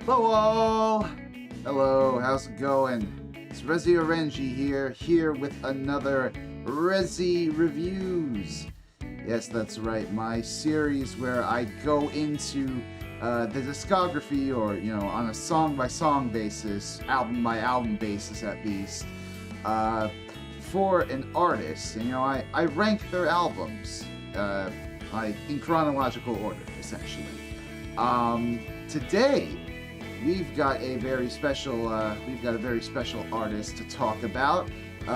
Hello! Hello, how's it going? It's Rezi Reviews here with another Rezi Reviews. Yes, that's right, my series where I go into the discography or, on a song-by-song basis, album-by-album basis at least, for an artist. And, I rank their albums in chronological order, essentially. Today, we've got a very special artist to talk about.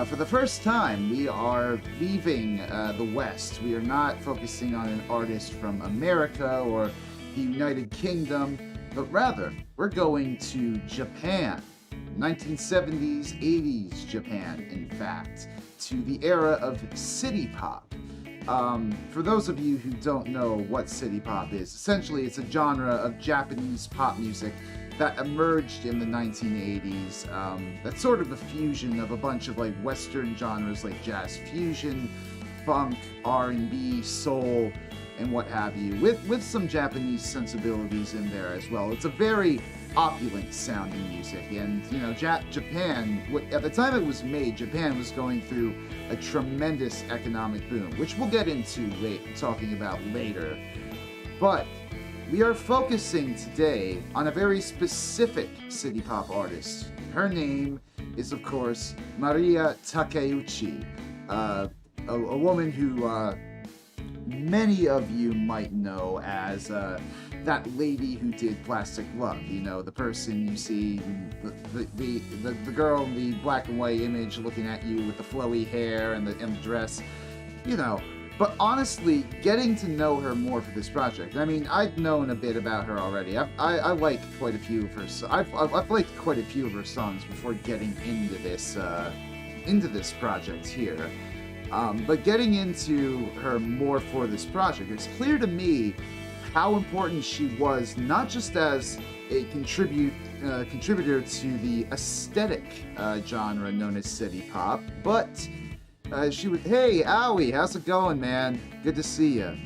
For the first time, we are leaving the West. We are not focusing on an artist from America or the United Kingdom, but rather, we're going to Japan. 1970s, 80s Japan, in fact, to the era of city pop. For those of you who don't know what city pop is, essentially it's a genre of Japanese pop music that emerged in the 1980s. That's sort of a fusion of a bunch of like Western genres like jazz fusion, funk, R&B, soul, and what have you, with some Japanese sensibilities in there as well. It's a very opulent sounding music, and Japan, at the time it was made, Japan was going through a tremendous economic boom, which we'll get into talking about later. But we are focusing today on a very specific city pop artist. Her name is, of course, Mariya Takeuchi, a woman who many of you might know as that lady who did Plastic Love. The person you see, the girl in the black and white image looking at you with the flowy hair and the dress, But honestly, getting to know her more for this project, I've known a bit about her already. I like quite a few of her. I've liked quite a few of her songs before getting into this project here. But getting into her more for this project, it's clear to me how important she was, not just as a contributor to the aesthetic genre known as city pop, but she was, hey, Owie, how's it going, man? Good to see you.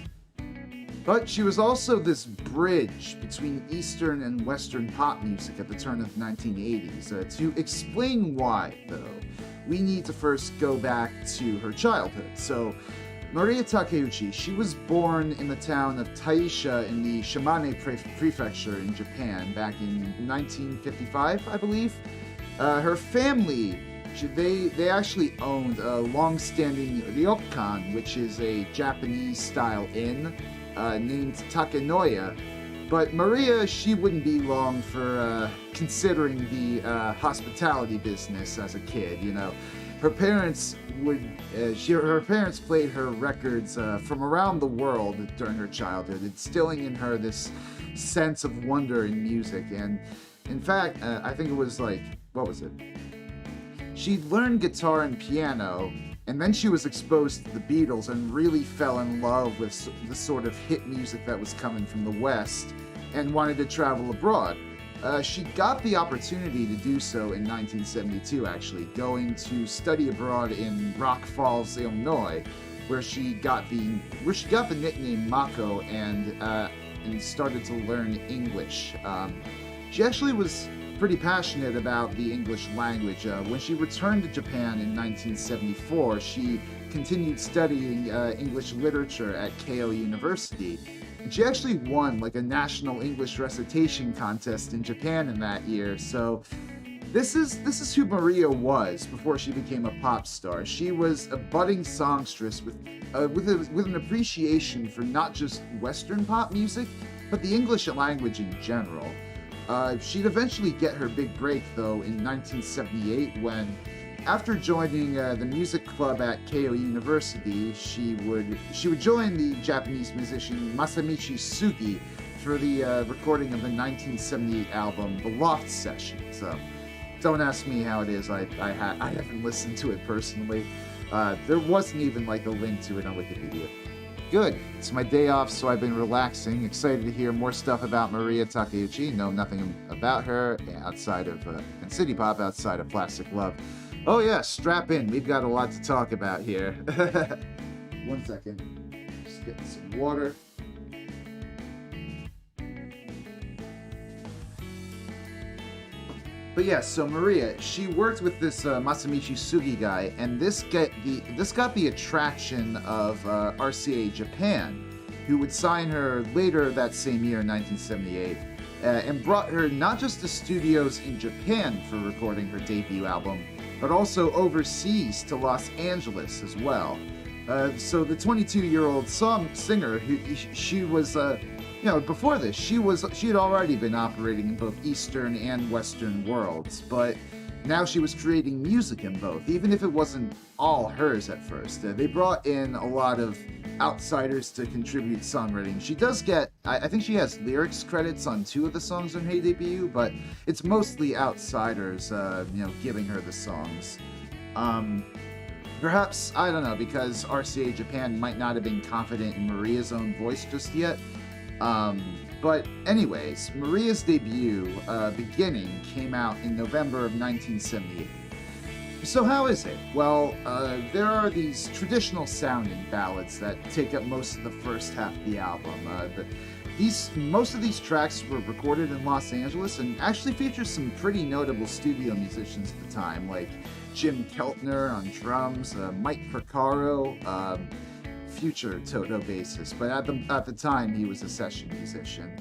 But she was also this bridge between Eastern and Western pop music at the turn of the 1980s. To explain why, though, we need to first go back to her childhood. So, Mariya Takeuchi, she was born in the town of Taisha in the Shimane Prefecture in Japan back in 1955, I believe. Her family, they actually owned a long-standing ryokan, which is a Japanese-style inn, named Takenoya. But Mariya, she wouldn't be long for considering the hospitality business as a kid. Her parents played her records from around the world during her childhood, instilling in her this sense of wonder in music. And in fact, I think it was she'd learned guitar and piano, and then she was exposed to the Beatles and really fell in love with the sort of hit music that was coming from the West and wanted to travel abroad. She got the opportunity to do so in 1972, actually, going to study abroad in Rock Falls, Illinois, where she got the nickname Mako and started to learn English. She actually was pretty passionate about the English language. When she returned to Japan in 1974, she continued studying English literature at Keio University. And she actually won a national English recitation contest in Japan in that year. So this is who Mariya was before she became a pop star. She was a budding songstress with an appreciation for not just Western pop music, but the English language in general. She'd eventually get her big break, though, in 1978 when, after joining the music club at Keio University, she would join the Japanese musician Masamichi Sugi for the recording of the 1978 album The Loft Sessions. Don't ask me how it is. I haven't listened to it personally. There wasn't even a link to it on Wikipedia. Good. It's my day off, so I've been relaxing, excited to hear more stuff about Mariya Takeuchi. Know nothing about her outside of and city pop outside of Plastic Love. Oh yeah, strap in. We've got a lot to talk about here. 1 second. Just getting some water. But yeah, so Mariya, she worked with this Masamichi Sugi guy, and this got the attraction of RCA Japan, who would sign her later that same year in 1978, and brought her not just to studios in Japan for recording her debut album, but also overseas to Los Angeles as well. So the 22-year-old singer, she was, before this, she had already been operating in both Eastern and Western worlds, but now she was creating music in both, even if it wasn't all hers at first. They brought in a lot of outsiders to contribute songwriting. She does get, I think she has lyrics credits on 2 of the songs on her debut, but it's mostly outsiders, giving her the songs. Perhaps, I don't know, because RCA Japan might not have been confident in Mariya's own voice just yet. But anyways, Mariya's debut, Beginning, came out in November of 1978. So how is it? Well, there are these traditional sounding ballads that take up most of the first half of the album. Most of these tracks were recorded in Los Angeles and actually feature some pretty notable studio musicians at the time, like Jim Keltner on drums, Mike Porcaro, future Toto bassist, but at the time he was a session musician,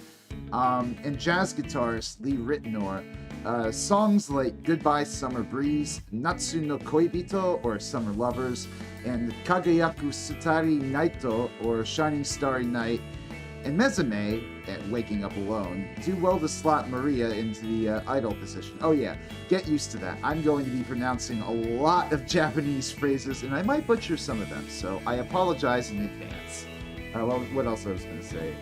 and jazz guitarist Lee Ritenour. Songs like Goodbye Summer Breeze, Natsu no Koibito, or Summer Lovers, and Kagayaku Sutari Naito, or Shining Starry Night, and Mezume, and Waking Up Alone, do well to slot Mariya into the idol position. Oh yeah, get used to that. I'm going to be pronouncing a lot of Japanese phrases, and I might butcher some of them, so I apologize in advance. What else I was going to say?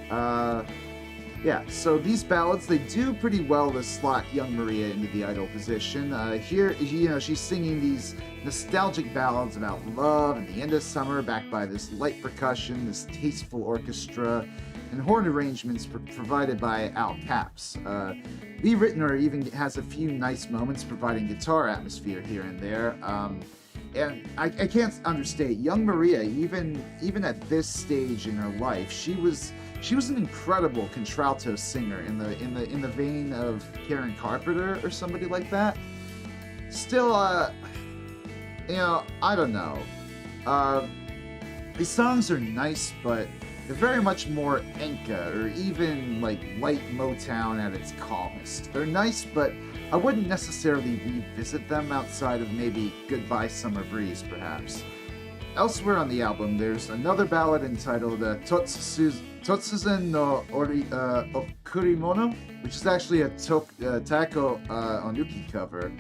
Yeah, so these ballads, they do pretty well to slot young Mariya into the idol position. Here, she's singing these nostalgic ballads about love and the end of summer, backed by this light percussion, this tasteful orchestra, and horn arrangements provided by Al Capps. Lee Ritenour even has a few nice moments providing guitar atmosphere here and there. And I can't understate, young Mariya, even at this stage in her life, she was an incredible contralto singer in the vein of Karen Carpenter or somebody like that. Still, I don't know. These songs are nice, but they're very much more enka, or even like light Motown at its calmest. They're nice, but I wouldn't necessarily revisit them outside of maybe Goodbye Summer Breeze, perhaps. Elsewhere on the album, there's another ballad entitled Totsuzen no Okurimono, which is actually a Taeko Onuki cover.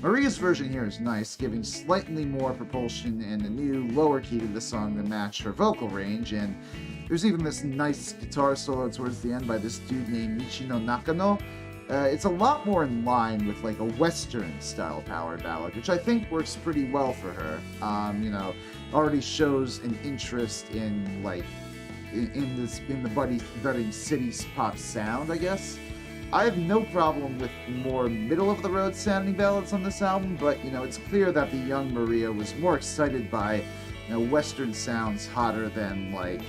Mariya's version here is nice, giving slightly more propulsion and a new lower key to the song to match her vocal range, and there's even this nice guitar solo towards the end by this dude named Michino Nakano. It's a lot more in line with like a Western style power ballad, which I think works pretty well for her. Already shows an interest in like in the budding city pop sound, I guess. I have no problem with more middle of the road sounding ballads on this album, but it's clear that the young Mariya was more excited by Western sounds hotter than like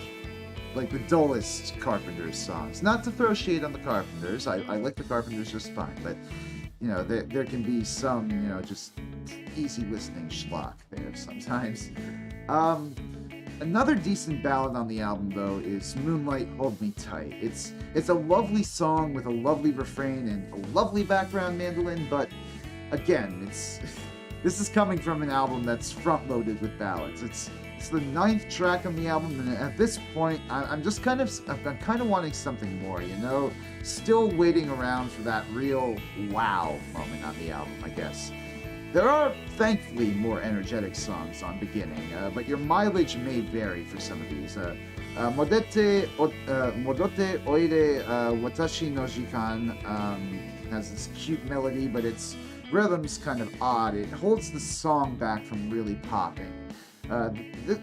the dullest Carpenters songs. Not to throw shade on the Carpenters, I like the Carpenters just fine, but there can be some just easy listening schlock there sometimes. Another decent ballad on the album, though, is Moonlight Hold Me Tight. It's a lovely song with a lovely refrain and a lovely background mandolin, but again, this is coming from an album that's front-loaded with ballads. It's the 9th track on the album, and at this point, I'm kind of wanting something more, Still waiting around for that real wow moment on the album, I guess. There are, thankfully, more energetic songs on Beginning, but your mileage may vary for some of these. Modotte Oire Watashi no Jikan has this cute melody, but its rhythm's kind of odd. It holds the song back from really popping.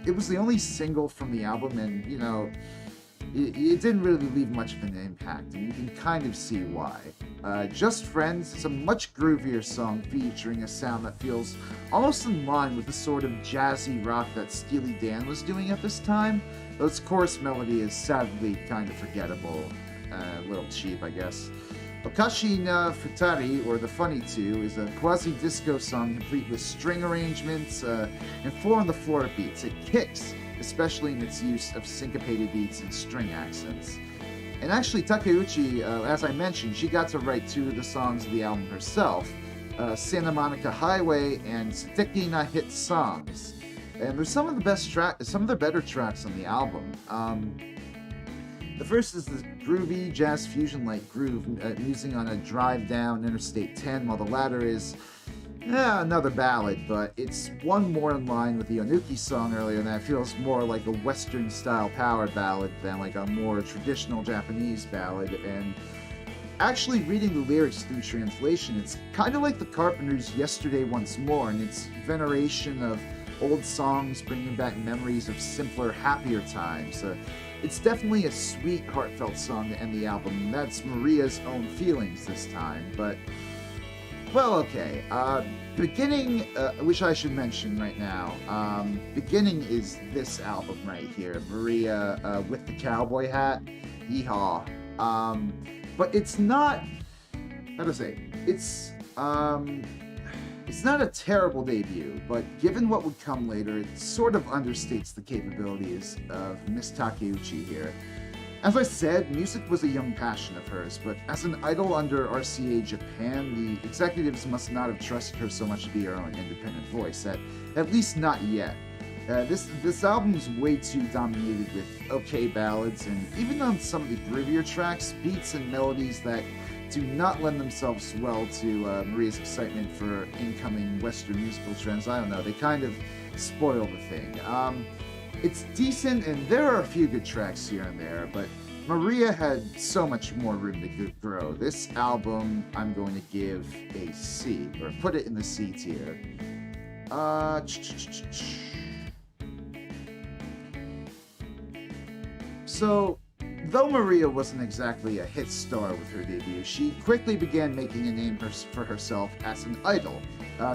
It was the only single from the album, and, it didn't really leave much of an impact, and you can kind of see why. Just Friends is a much groovier song featuring a sound that feels almost in line with the sort of jazzy rock that Steely Dan was doing at this time, though its chorus melody is sadly kind of forgettable, a little cheap, I guess. Okashi na Futari, or The Funny Two, is a quasi-disco song complete with string arrangements and 4-on-the-floor beats. It kicks, especially in its use of syncopated beats and string accents. And actually, Takeuchi, as I mentioned, she got to write 2 of the songs of the album herself, Santa Monica Highway and Suteki na Hit Songs. And there's some of the better tracks on the album. The first is this groovy jazz fusion-like groove, musing on a drive down Interstate 10, while the latter is another ballad, but it's one more in line with the Onuki song earlier, and that feels more like a Western-style power ballad than like a more traditional Japanese ballad. And actually reading the lyrics through translation, it's kind of like the Carpenters' Yesterday Once More, and its veneration of old songs bringing back memories of simpler, happier times. It's definitely a sweet, heartfelt song to end the album, and that's Mariya's own feelings this time. But, well, okay. Beginning, which I should mention right now, beginning is this album right here, Mariya with the cowboy hat. Yeehaw. But it's not, how to say, it's not a terrible debut, but given what would come later, it sort of understates the capabilities of Miss Takeuchi here. As I said, music was a young passion of hers, but as an idol under RCA Japan, the executives must not have trusted her so much to be her own independent voice, at least not yet. This album is way too dominated with okay ballads, and even on some of the groovier tracks, beats and melodies that do not lend themselves well to Mariya's excitement for incoming Western musical trends. I don't know, they kind of spoil the thing. It's decent, and there are a few good tracks here and there, but Mariya had so much more room to grow. This album, I'm going to give a C, or put it in the C tier. So, though Mariya wasn't exactly a hit star with her debut, she quickly began making a name for herself as an idol,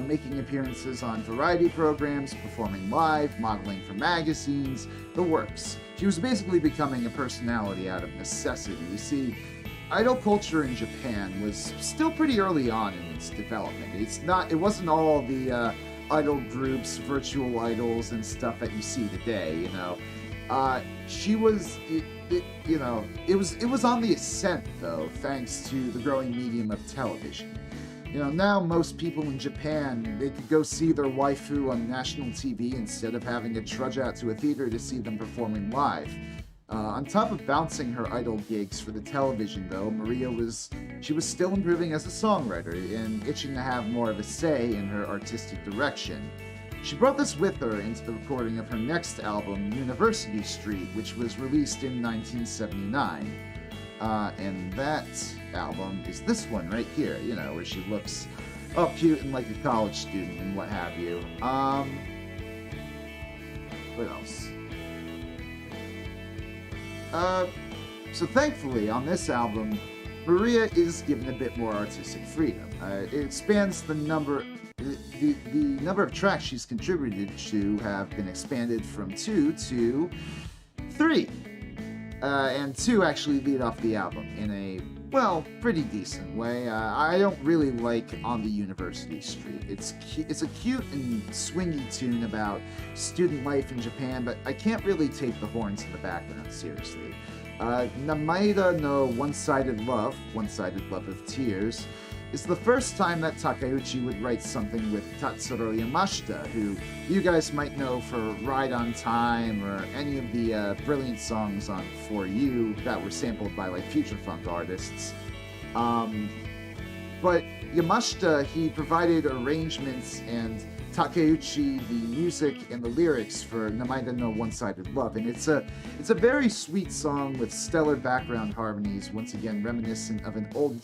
making appearances on variety programs, performing live, modeling for magazines, the works. She was basically becoming a personality out of necessity. You see, idol culture in Japan was still pretty early on in its development. It wasn't all the idol groups, virtual idols, and stuff that you see today, you know. She was, it was on the ascent, though, thanks to the growing medium of television. You know, now most people in Japan, they could go see their waifu on national TV instead of having to trudge out to a theater to see them performing live. On top of bouncing her idol gigs for the television, though, Mariya was still improving as a songwriter and itching to have more of a say in her artistic direction. She brought this with her into the recording of her next album, University Street, which was released in 1979. And that album is this one right here, you know, where she looks all cute and like a college student and what have you. What else? So thankfully, on this album, Mariya is given a bit more artistic freedom. It expands the number of tracks she's contributed to have been expanded from 2 to 3. And 2 actually lead off the album in a, well, pretty decent way. I don't really like On the University Street. It's a cute and swingy tune about student life in Japan, but I can't really take the horns in the background seriously. Namaida no One-Sided Love of Tears, is the first time that Takeuchi would write something with Tatsuro Yamashita, who you guys might know for Ride on Time or any of the brilliant songs on For You that were sampled by like future funk artists. But Yamashita, he provided arrangements and Takeuchi the music and the lyrics for Namaida no One-Sided Love, and it's a very sweet song with stellar background harmonies, once again reminiscent of an old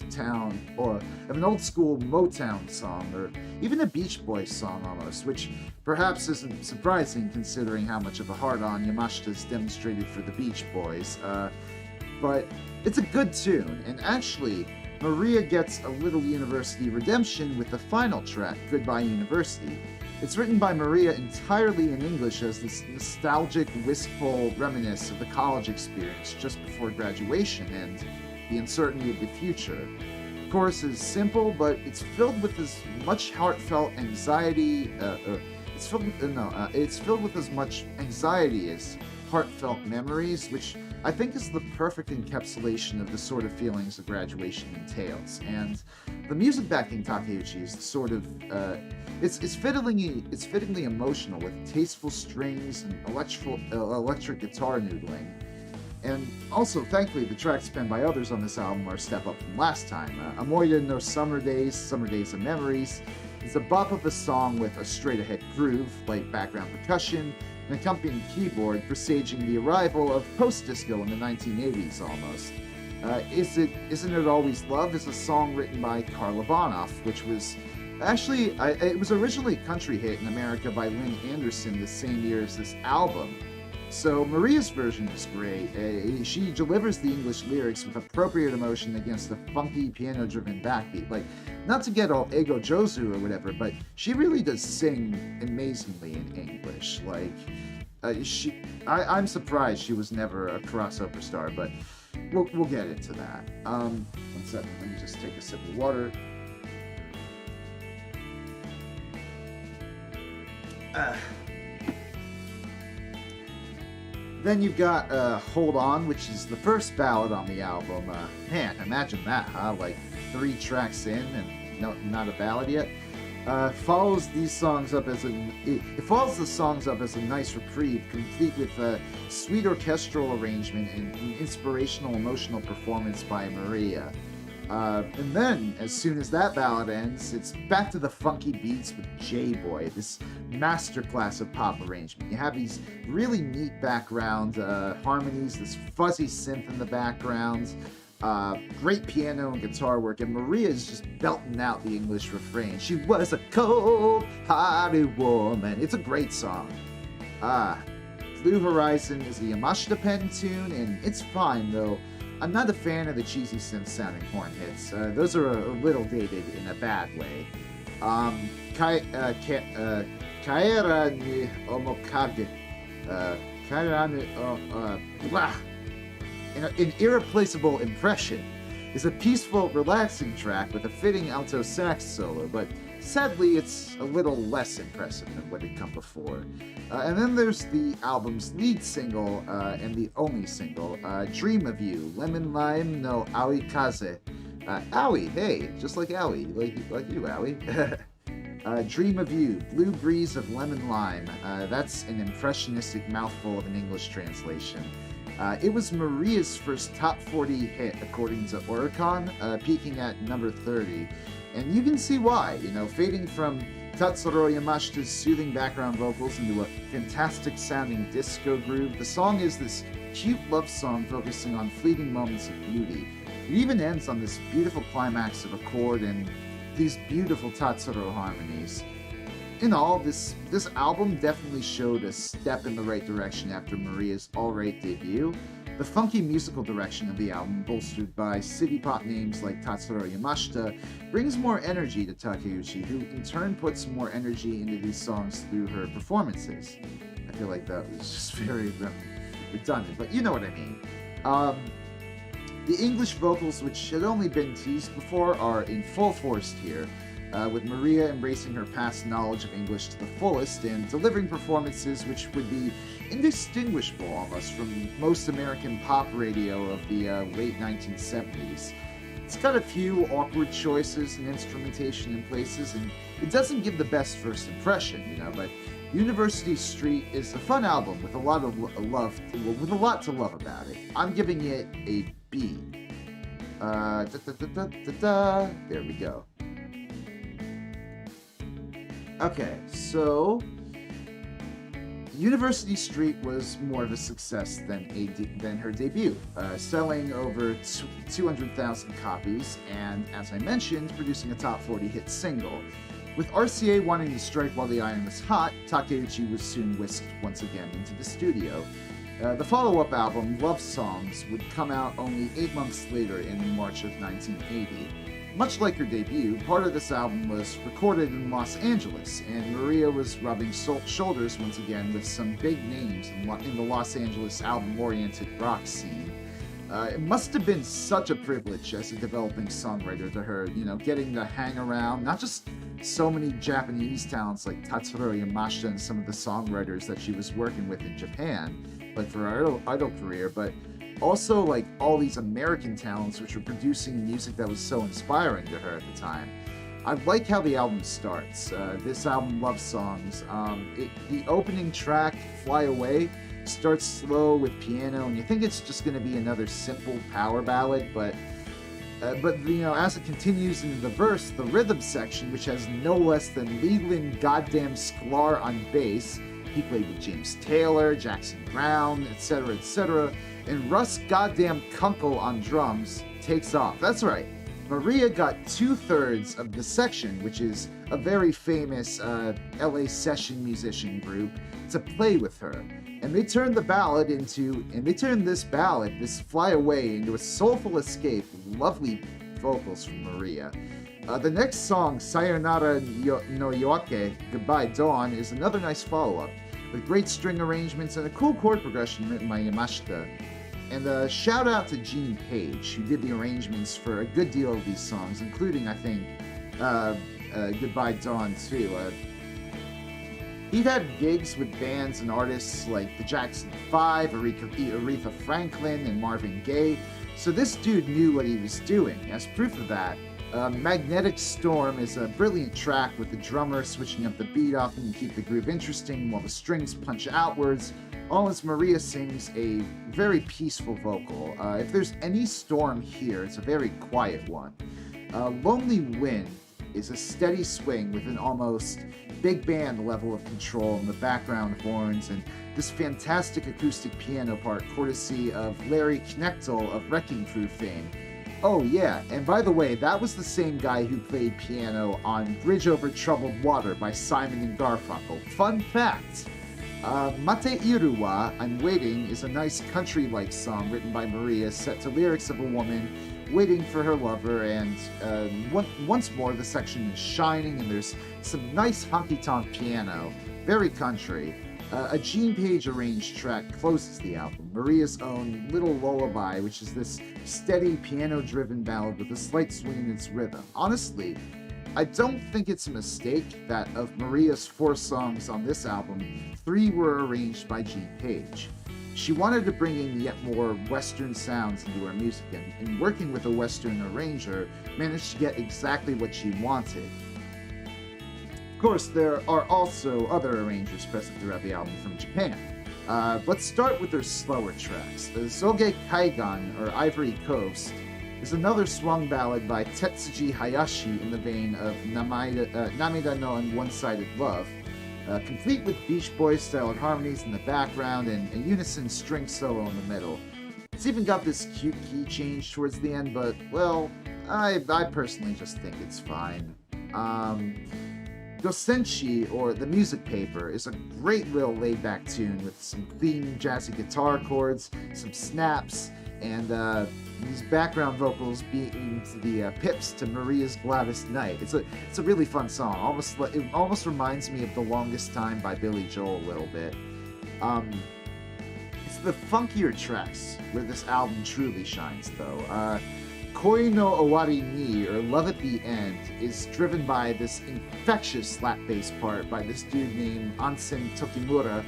school Motown song, or even a Beach Boys song almost, which perhaps isn't surprising considering how much of a hard-on Yamashita's demonstrated for the Beach Boys. But it's a good tune, and actually, Mariya gets a little university redemption with the final track, Goodbye University. It's written by Mariya entirely in English as this nostalgic, wistful reminiscence of the college experience just before graduation and the uncertainty of the future. of course, is simple, but it's filled with as much heartfelt anxiety. It's filled with as much anxiety as heartfelt memories, which I think is the perfect encapsulation of the sort of feelings a graduation entails. And the music backing Takeuchi is sort of it's fittingly emotional with tasteful strings and electric guitar noodling. And also, thankfully, the tracks penned by others on this album are a step up from last time. Amoya no Summer Days of Memories is a bop of a song with a straight-ahead groove, light background percussion, and accompanying keyboard presaging the arrival of post-disco in the 1980s almost. Isn't It Always Love is a song written by Karl Ivanov, which was it was originally a country hit in America by Lynn Anderson the same year as this album. So Mariya's version is great. She delivers the English lyrics with appropriate emotion against the funky piano-driven backbeat. Like, not to get all ego Jozu or whatever, but she really does sing amazingly in English. Like, I'm surprised she was never a crossover star, but we'll get into that. 1 second, let me just take a sip of water. Then you've got Hold On, which is the first ballad on the album. Man, imagine that, huh? Like 3 tracks in and not a ballad yet. Follows the songs up as a nice reprieve, complete with a sweet orchestral arrangement and an inspirational, emotional performance by Mariya. And then, as soon as that ballad ends, it's back to the funky beats with J-Boy, this masterclass of pop arrangement. You have these really neat background harmonies, this fuzzy synth in the background, great piano and guitar work, and Mariya is just belting out the English refrain. She was a cold-hearted woman. It's a great song. Blue Horizon is a Yamashita pen tune, and it's fine, though. I'm not a fan of the cheesy synth-sounding horn hits. Those are a little dated in a bad way. Kaera ni Omokage. An irreplaceable impression is a peaceful, relaxing track with a fitting alto sax solo, but sadly it's a little less impressive than what had come before. And then there's the album's lead single, and the only single, Dream of You, Lemon Lime no Aoi Kaze. Aoi, hey, just like Aoi, like you, Aoi. Dream of You, Blue Breeze of Lemon Lime. That's an impressionistic mouthful of an English translation. It was Mariya's first top 40 hit, according to Oricon, peaking at number 30. And you can see why, fading from Tatsuro Yamashita's soothing background vocals into a fantastic sounding disco groove. The song is this cute love song focusing on fleeting moments of beauty. It even ends on this beautiful climax of a chord and these beautiful Tatsuro harmonies. In all, this album definitely showed a step in the right direction after Mariya's alright debut. The funky musical direction of the album, bolstered by city pop names like Tatsuro Yamashita, brings more energy to Takeuchi, who in turn puts more energy into these songs through her performances. I feel like that was just very redundant, but you know what I mean. The English vocals, which had only been teased before, are in full force here, with Mariya embracing her past knowledge of English to the fullest and delivering performances which would be indistinguishable almost from most American pop radio of the late 1970s. It's got a few awkward choices and instrumentation in places, and it doesn't give the best first impression, but University Street is a fun album with a lot to love about it. I'm giving it a B. There we go. Okay, so University Street was more of a success than her debut, selling over 200,000 copies, and as I mentioned, producing a top 40 hit single. With RCA wanting to strike while the iron was hot, Takeuchi was soon whisked once again into the studio. The follow-up album, Love Songs, would come out only 8 months later in March of 1980. Much like her debut, part of this album was recorded in Los Angeles, and Mariya was rubbing shoulders once again with some big names in the Los Angeles album-oriented rock scene. It must have been such a privilege as a developing songwriter to her, getting to hang around, not just so many Japanese talents like Tatsuro Yamashita and some of the songwriters that she was working with in Japan, like for her idol career, but also like all these American talents which were producing music that was so inspiring to her at the time. I like how the album starts. This album, Love Songs, the opening track, Fly Away, starts slow with piano, and you think it's just going to be another simple power ballad, but as it continues into the verse, the rhythm section, which has no less than Leland goddamn Sklar on bass, he played with James Taylor, Jackson Browne, etc., and Russ goddamn Kunkel on drums, takes off. That's right. Mariya got 2/3 of the section, which is a very famous LA session musician group, to play with her. And they turned this ballad, this Fly Away, into a soulful escape with lovely vocals from Mariya. The next song, Sayonara no Yoake, Goodbye Dawn, is another nice follow-up, with great string arrangements and a cool chord progression written by Yamashita. And a shout out to Gene Page, who did the arrangements for a good deal of these songs, including, I think, Goodbye Dawn too. He'd had gigs with bands and artists like the Jackson 5, Aretha Franklin, and Marvin Gaye, so this dude knew what he was doing. As proof of that, Magnetic Storm is a brilliant track with the drummer switching up the beat often to keep the groove interesting while the strings punch outwards, all as Mariya sings a very peaceful vocal. If there's any storm here, it's a very quiet one. Lonely Wind is a steady swing with an almost big band level of control in the background horns and this fantastic acoustic piano part courtesy of Larry Knechtel of Wrecking Crew fame. Oh yeah, and by the way, that was the same guy who played piano on Bridge Over Troubled Water by Simon and Garfunkel. Fun fact! Mate Iruwa, I'm Waiting, is a nice country-like song written by Mariya set to lyrics of a woman waiting for her lover, and once more the section is shining and there's some nice honky-tonk piano, very country. A Gene Page arranged track closes the album, Mariya's own Little Lullaby, which is this steady piano-driven ballad with a slight swing in its rhythm. Honestly, I don't think it's a mistake that of Mariya's 4 songs on this album, 3 were arranged by Gene Page. She wanted to bring in yet more Western sounds into her music, and working with a Western arranger, managed to get exactly what she wanted. Of course, there are also other arrangers present throughout the album from Japan. Let's start with their slower tracks. The Zoge Kaigan, or Ivory Coast, is another swung ballad by Tetsuji Hayashi in the vein of Namida no and One-Sided Love, complete with Beach Boys-style harmonies in the background and a unison string solo in the middle. It's even got this cute key change towards the end, but, well, I personally just think it's fine. Gosenshi, or The Music Paper, is a great little laid-back tune with some clean, jazzy guitar chords, some snaps, and these background vocals being the pips to Mariya's Gladdest Night. It's a really fun song. It almost reminds me of The Longest Time by Billy Joel a little bit. It's the funkier tracks where this album truly shines, though. Koi no Owari ni, or Love at the End, is driven by this infectious slap bass part by this dude named Ansen Tokimura,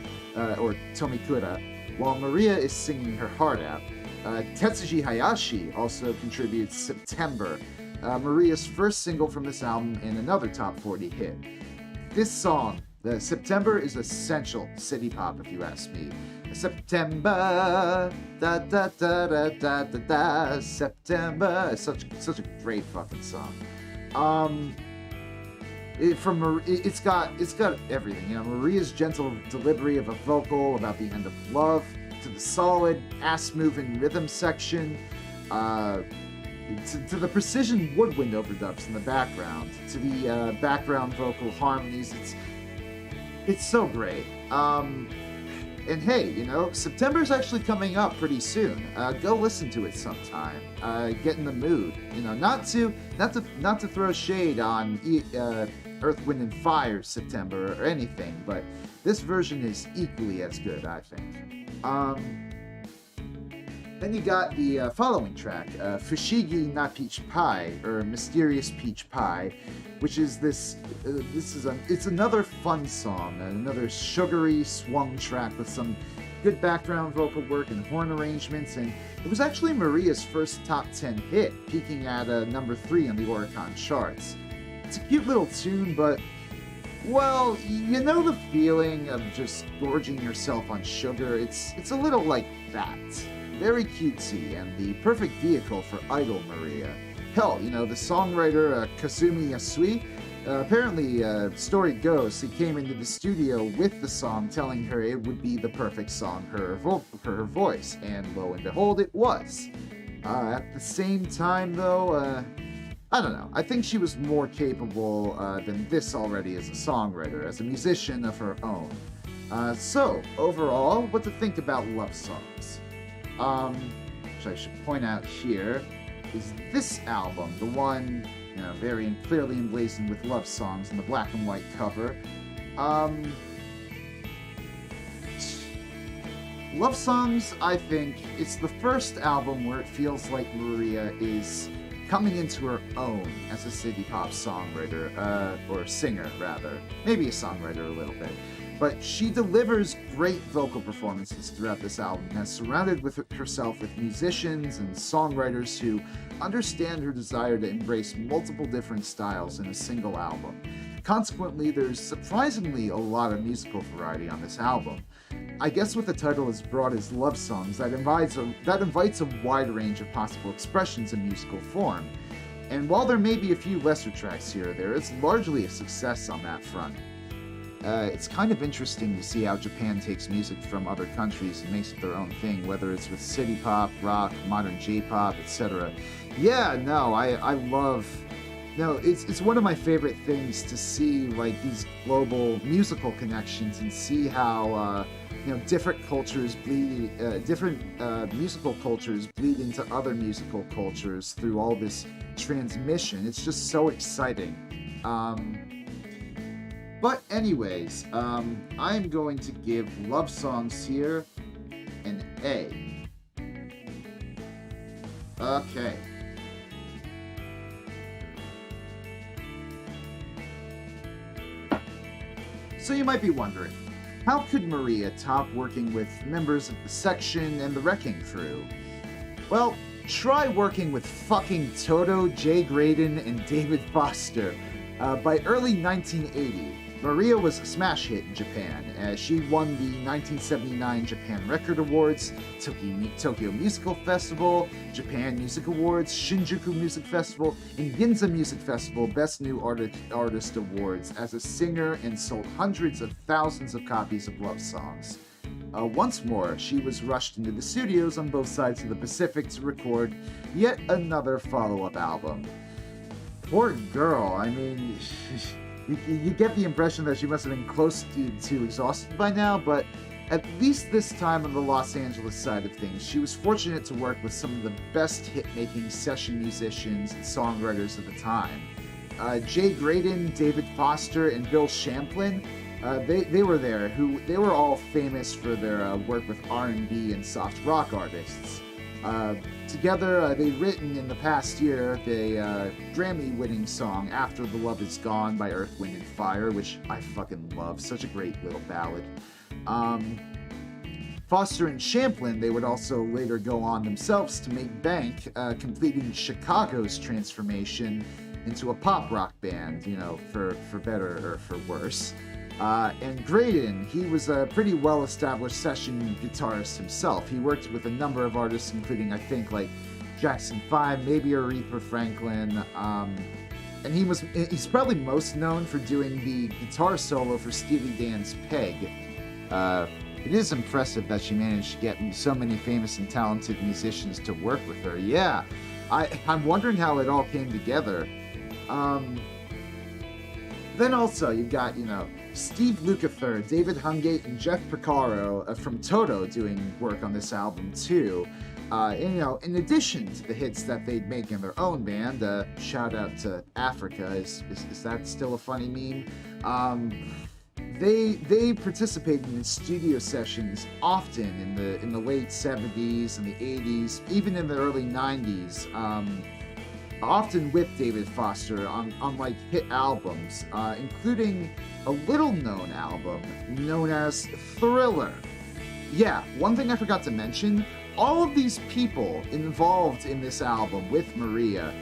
or Tomikura, while Mariya is singing her heart out. Tetsuji Hayashi also contributes September, Mariya's first single from this album and another top 40 hit. This song, the September, is essential city pop if you ask me. September, da da da da da da da, September. It's such a great fucking song. It's got everything. You know, Mariya's gentle delivery of a vocal about the end of love, to the solid ass-moving rhythm section, to the precision woodwind overdubs in the background, to the background vocal harmonies. It's so great. And hey, you know, September's actually coming up pretty soon. Go listen to it sometime. Get in the mood. You know, not to throw shade on Earth, Wind, and Fire September or anything, but this version is equally as good, I think. Then you got the following track, Fushigi na Peach Pie, or Mysterious Peach Pie, which is it's another fun song, another sugary swung track with some good background vocal work and horn arrangements, and it was actually Mariya's first top 10 hit, peaking at number 3 on the Oricon charts. It's a cute little tune, but, well, you know the feeling of just gorging yourself on sugar? It's a little like that. Very cutesy, and the perfect vehicle for idol Mariya. Hell, the songwriter Kasumi Yasui, apparently, story goes, he came into the studio with the song telling her it would be the perfect song for her voice, and lo and behold, it was. At the same time, though, I don't know, I think she was more capable than this already as a songwriter, as a musician of her own. So, overall, what to think about love songs? Which I should point out here, is this album, the one, very clearly emblazoned with love songs in the black and white cover. Love songs, I think, it's the first album where it feels like Mariya is coming into her own as a city pop songwriter, or singer, rather. Maybe a songwriter a little bit. But she delivers great vocal performances throughout this album and has surrounded herself with musicians and songwriters who understand her desire to embrace multiple different styles in a single album. Consequently, there's surprisingly a lot of musical variety on this album. I guess with the title as broad as love songs, that invites a wide range of possible expressions in musical form. And while there may be a few lesser tracks here or there, it's largely a success on that front. It's kind of interesting to see how Japan takes music from other countries and makes it their own thing, whether it's with city pop, rock, modern J-pop, etc. Yeah, no, I love... No, it's one of my favorite things to see, like, these global musical connections and see how, different cultures bleed, different musical cultures bleed into other musical cultures through all this transmission. It's just so exciting. But anyways, I'm going to give love songs here an A. Okay. So you might be wondering, how could Mariya top working with members of the Section and the Wrecking Crew? Well, try working with fucking Toto, Jay Graydon, and David Foster. By early 1980, Mariya was a smash hit in Japan, as she won the 1979 Japan Record Awards, Tokyo Musical Festival, Japan Music Awards, Shinjuku Music Festival, and Ginza Music Festival Best New Artist Awards as a singer, and sold hundreds of thousands of copies of love songs. Once more, she was rushed into the studios on both sides of the Pacific to record yet another follow-up album. Poor girl, I mean... You get the impression that she must have been close to exhausted by now, but at least this time on the Los Angeles side of things, she was fortunate to work with some of the best hit-making session musicians and songwriters of the time. Jay Graydon, David Foster, and Bill Champlin, they were there. They were all famous for their work with R&B and soft rock artists. Together, they've written in the past year the Grammy-winning song After the Love Is Gone by Earth, Wind & Fire, which I fucking love. Such a great little ballad. Foster and Champlin, they would also later go on themselves to make bank, completing Chicago's transformation into a pop-rock band, for better or for worse. And Graydon, he was a pretty well-established session guitarist himself. He worked with a number of artists, including, I think, like Jackson 5, maybe Aretha Franklin, and he's probably most known for doing the guitar solo for Steely Dan's Peg. It is impressive that she managed to get so many famous and talented musicians to work with her. Yeah, I'm wondering how it all came together. Then also, you've got, Steve Lukather, David Hungate, and Jeff Porcaro from Toto doing work on this album too. And, in addition to the hits that they'd make in their own band, shout out to Africa, is that still a funny meme? they participated in studio sessions often in the late 70s and the 80s, even in the early 90s. Often with David Foster on like hit albums, including a little-known album known as Thriller. Yeah, one thing I forgot to mention, all of these people involved in this album with Mariya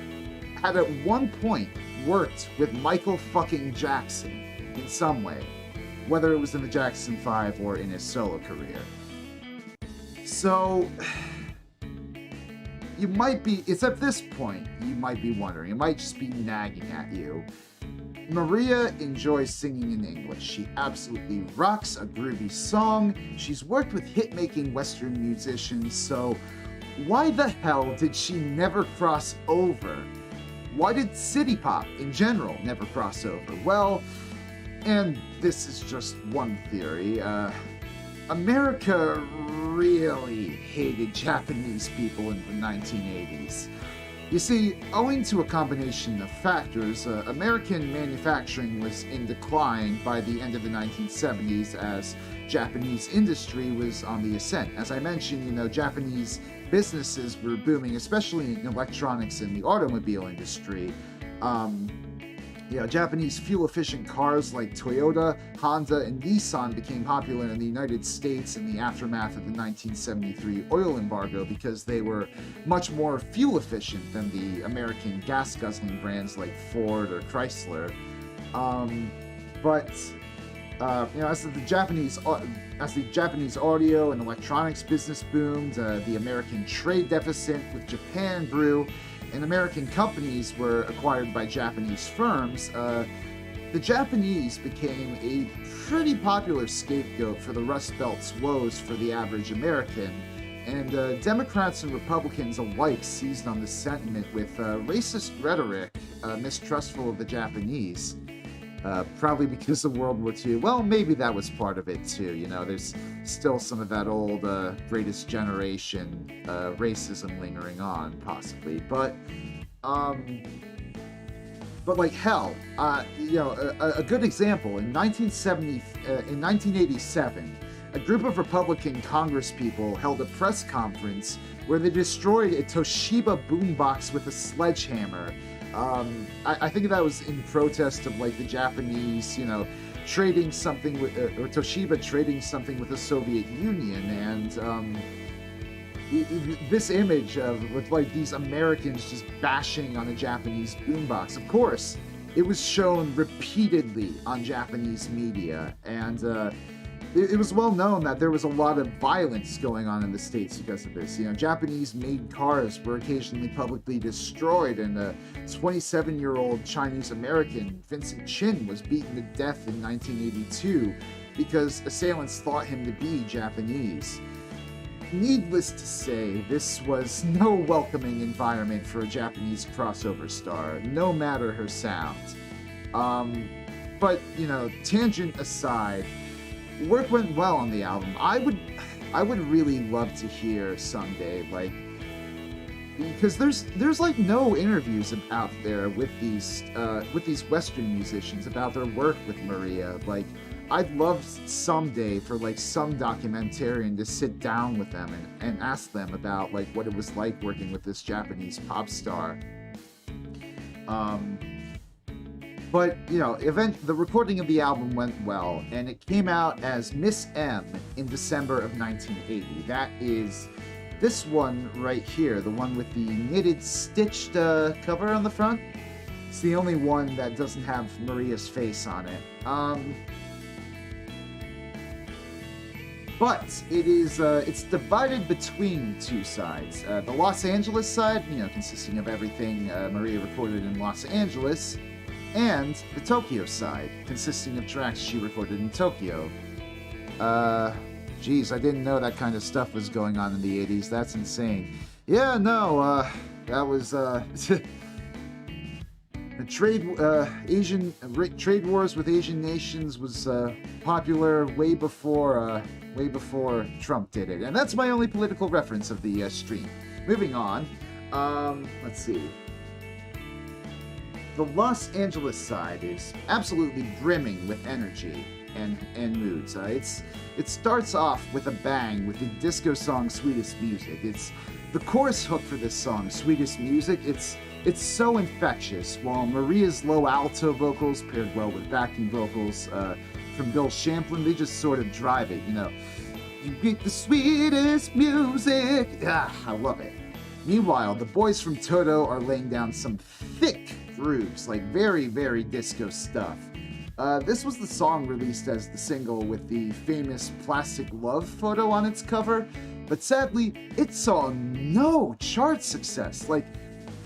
had at one point worked with Michael fucking Jackson in some way, whether it was in the Jackson 5 or in his solo career. So, you might be, it's at this point, you might be wondering, it might just be nagging at you. Mariya enjoys singing in English. She absolutely rocks a groovy song. She's worked with hit-making Western musicians, so why the hell did she never cross over? Why did city pop in general never cross over? Well, and this is just one theory, America really hated Japanese people in the 1980s. You see, owing to a combination of factors, American manufacturing was in decline by the end of the 1970s as Japanese industry was on the ascent. As I mentioned, Japanese businesses were booming, especially in electronics and the automobile industry. Japanese fuel-efficient cars like Toyota, Honda, and Nissan became popular in the United States in the aftermath of the 1973 oil embargo because they were much more fuel-efficient than the American gas-guzzling brands like Ford or Chrysler. As the Japanese audio and electronics business boomed, the American trade deficit with Japan grew, and American companies were acquired by Japanese firms, the Japanese became a pretty popular scapegoat for the Rust Belt's woes for the average American, and Democrats and Republicans alike seized on this sentiment with racist rhetoric, mistrustful of the Japanese. Probably because of World War II. Well, maybe that was part of it too. There's still some of that old Greatest Generation racism lingering on, possibly. But like hell, a good example in 1987, a group of Republican Congresspeople held a press conference where they destroyed a Toshiba boombox with a sledgehammer. I think that was in protest of like the Japanese, trading something with, or Toshiba trading something with the Soviet Union, and this image of with like these Americans just bashing on a Japanese boombox. Of course, it was shown repeatedly on Japanese media, and it was well known that there was a lot of violence going on in the States because of this. Japanese-made cars were occasionally publicly destroyed, and a 27-year-old Chinese-American, Vincent Chin, was beaten to death in 1982 because assailants thought him to be Japanese. Needless to say, this was no welcoming environment for a Japanese crossover star, no matter her sound. But, tangent aside, work went well on the album. I would really love to hear someday, because there's like no interviews out there with these Western musicians about their work with Mariya. I'd love someday for some documentarian to sit down with them and ask them about what it was like working with this Japanese pop star. But, the recording of the album went well, and it came out as Miss M in December of 1980. That is this one right here, the one with the knitted, stitched cover on the front. It's the only one that doesn't have Mariya's face on it. But it's divided between two sides. The Los Angeles side, consisting of everything Mariya recorded in Los Angeles, and the Tokyo side, consisting of tracks she recorded in Tokyo. Geez, I didn't know that kind of stuff was going on in the 80s. That's insane. Yeah, no, that was, the trade wars with Asian nations was popular way before Trump did it. And that's my only political reference of the stream. Moving on, let's see. The Los Angeles side is absolutely brimming with energy. and moods. It starts off with a bang with the disco song Sweetest Music. It's the chorus hook for this song, Sweetest Music. It's so infectious, while Mariya's low alto vocals paired well with backing vocals from Bill Champlin, they just sort of drive it, you know. You get the sweetest music. I love it. Meanwhile, the boys from Toto are laying down some thick grooves, like very, very disco stuff. This was the song released as the single with the famous Plastic Love photo on its cover, but sadly, it saw no chart success. Like,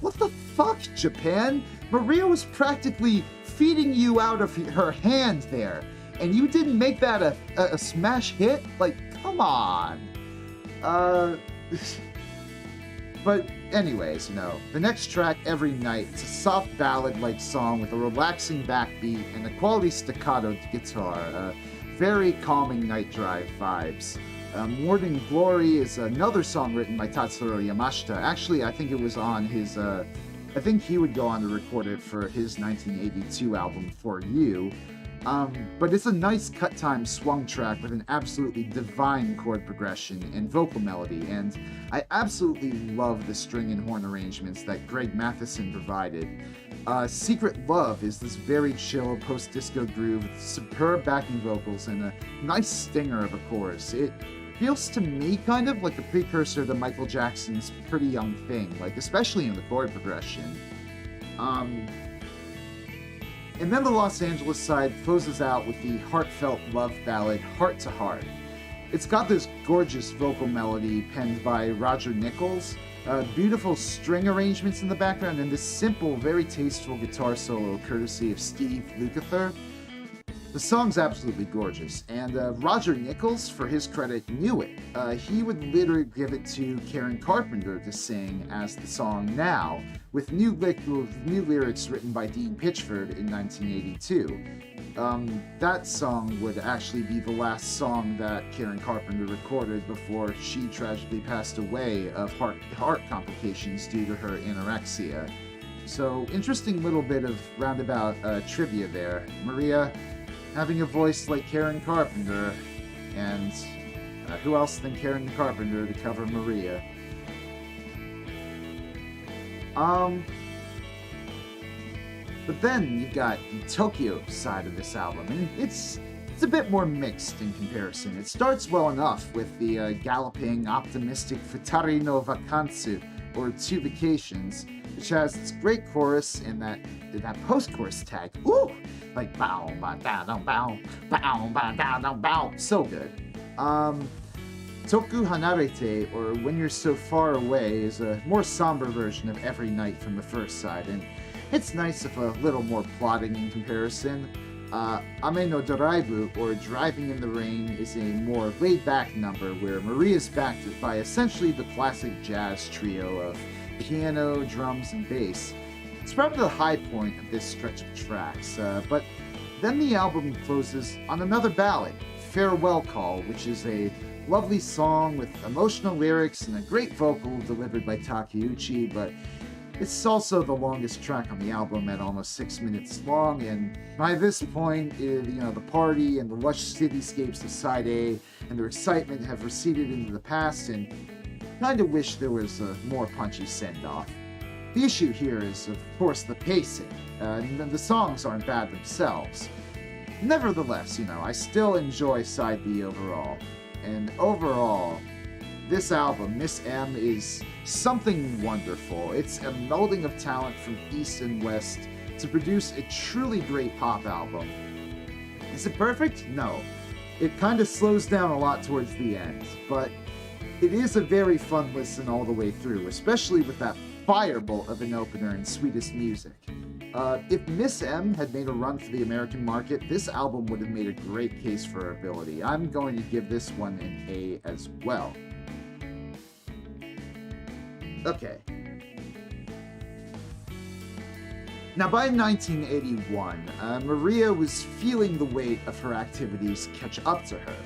what the fuck, Japan? Mariya was practically feeding you out of her hand there, and you didn't make that a smash hit? Like, come on. But anyways, you know, the next track, Every Night, it's a soft ballad-like song with a relaxing backbeat and a quality staccato guitar. Very calming night drive vibes. Morning Glory is another song written by Tatsuro Yamashita. Actually, I think it was on his, I think he would go on to record it for his 1982 album, For You. But it's a nice cut time swung track with an absolutely divine chord progression and vocal melody, and I absolutely love the string and horn arrangements that Greg Matheson provided. Secret Love is this very chill post-disco groove with superb backing vocals and a nice stinger of a chorus. It feels to me kind of like a precursor to Michael Jackson's Pretty Young Thing, like especially in the chord progression. And then the Los Angeles side closes out with the heartfelt love ballad, Heart to Heart. It's got this gorgeous vocal melody penned by Roger Nichols, beautiful string arrangements in the background, and this simple, very tasteful guitar solo courtesy of Steve Lukather. The song's absolutely gorgeous, and Roger Nichols, for his credit, knew it. He would literally give it to Karen Carpenter to sing as the song Now, with new lyrics written by Dean Pitchford in 1982. That song would actually be the last song that Karen Carpenter recorded before she tragically passed away of heart complications due to her anorexia. So, interesting little bit of roundabout trivia there. Mariya having a voice like Karen Carpenter, and who else than Karen Carpenter to cover Mariya? But then you've got the Tokyo side of this album, and it's a bit more mixed in comparison. It starts well enough with the galloping, optimistic Futari no Vakansu, or Two Vacations, which has its great chorus and that post-chorus tag. Ooh! Like bow, ba da dum bow, bow, ba da dum bow. So good. Toku Hanarete, or When You're So Far Away, is a more somber version of Every Night from the first side, and it's nice if a little more plotting in comparison. Ame no Doraibu, or Driving in the Rain, is a more laid-back number where Mariya's backed by essentially the classic jazz trio of piano, drums, and bass. It's probably the high point of this stretch of tracks, but then the album closes on another ballad, Farewell Call, which is a lovely song with emotional lyrics and a great vocal delivered by Takeuchi, but it's also the longest track on the album at almost 6 minutes long, and by this point, the party and the lush cityscapes of Side A and their excitement have receded into the past, and kind of wish there was a more punchy send-off. The issue here is, of course, the pacing. The songs aren't bad themselves. Nevertheless, I still enjoy Side B overall. And overall, this album, Miss M, is something wonderful. It's a melding of talent from East and West to produce a truly great pop album. Is it perfect? No. It kind of slows down a lot towards the end, but it is a very fun listen all the way through, especially with that firebolt of an opener in Sweetest Music. If Miss M had made a run for the American market, this album would have made a great case for her ability. I'm going to give this one an A as well. Okay. Now, by 1981, Mariya was feeling the weight of her activities catch up to her.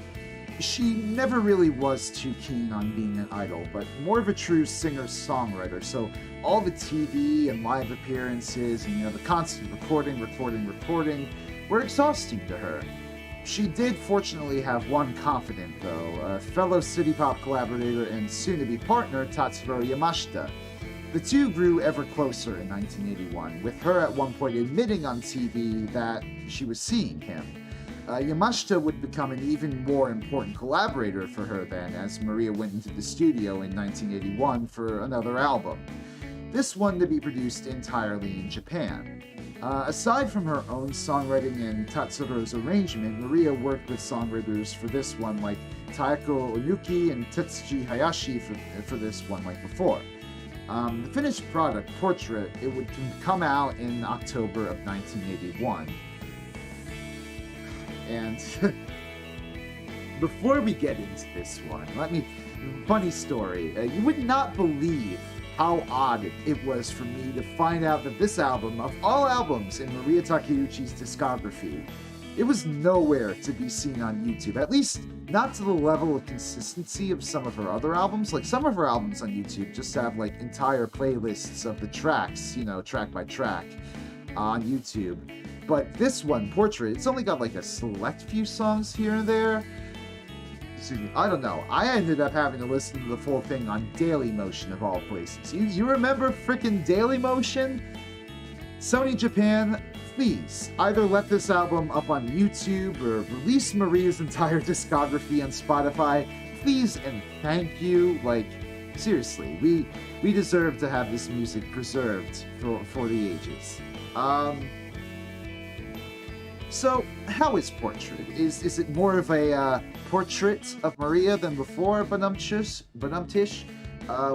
She never really was too keen on being an idol, but more of a true singer-songwriter, so all the TV and live appearances and, the constant recording were exhausting to her. She did fortunately have one confidant, though, fellow City Pop collaborator and soon-to-be partner Tatsuro Yamashita. The two grew ever closer in 1981, with her at one point admitting on TV that she was seeing him. Yamashita would become an even more important collaborator for her then, as Mariya went into the studio in 1981 for another album. This one to be produced entirely in Japan. Aside from her own songwriting and Tatsuro's arrangement, Mariya worked with songwriters for this one like Taeko Onuki and Tetsuji Hayashi for this one like before. The finished product, Portrait, it would come out in October of 1981. And before we get into this one, funny story. You would not believe how odd it was for me to find out that this album, of all albums in Mariya Takeuchi's discography, it was nowhere to be seen on YouTube. At least not to the level of consistency of some of her other albums. Like, some of her albums on YouTube just have like entire playlists of the tracks, track by track on YouTube. But this one, Portrait, it's only got like a select few songs here and there. I don't know. I ended up having to listen to the full thing on Dailymotion of all places. You remember frickin' Dailymotion? Sony Japan, please, either let this album up on YouTube or release Mariya's entire discography on Spotify. Please and thank you. Like, seriously, we deserve to have this music preserved for the ages. So, how is Portrait? Is it more of a portrait of Mariya than before, Banumtish?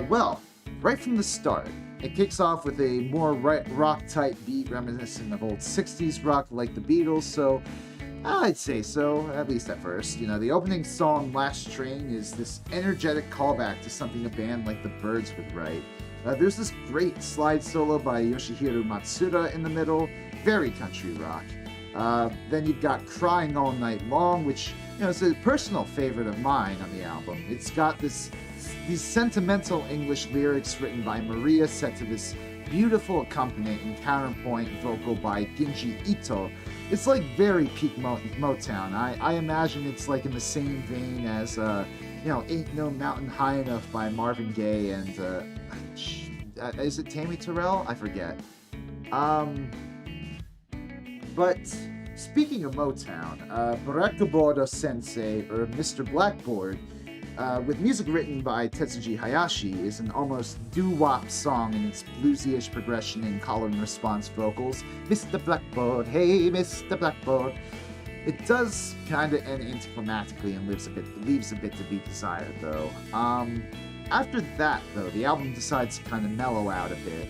Well, right from the start, it kicks off with a more rock-type beat reminiscent of old 60s rock like the Beatles, so I'd say so, at least at first. The opening song, Last Train, is this energetic callback to something a band like the Byrds would write. There's this great slide solo by Yoshihiro Matsuda in the middle, very country rock. Then you've got Crying All Night Long, which, is a personal favorite of mine on the album. It's got these sentimental English lyrics written by Mariya set to this beautiful accompaniment and counterpoint vocal by Ginji Ito. It's like very peak Motown. I imagine it's like in the same vein as, Ain't No Mountain High Enough by Marvin Gaye and, is it Tammy Terrell? I forget. But speaking of Motown, Barakubodo Sensei, or Mr. Blackboard, with music written by Tetsuji Hayashi, is an almost doo-wop song in its bluesy-ish progression and call and response vocals. Mr. Blackboard, hey, Mr. Blackboard. It does kind of end anticlimactically and leaves a bit to be desired, though. After that, though, the album decides to kind of mellow out a bit.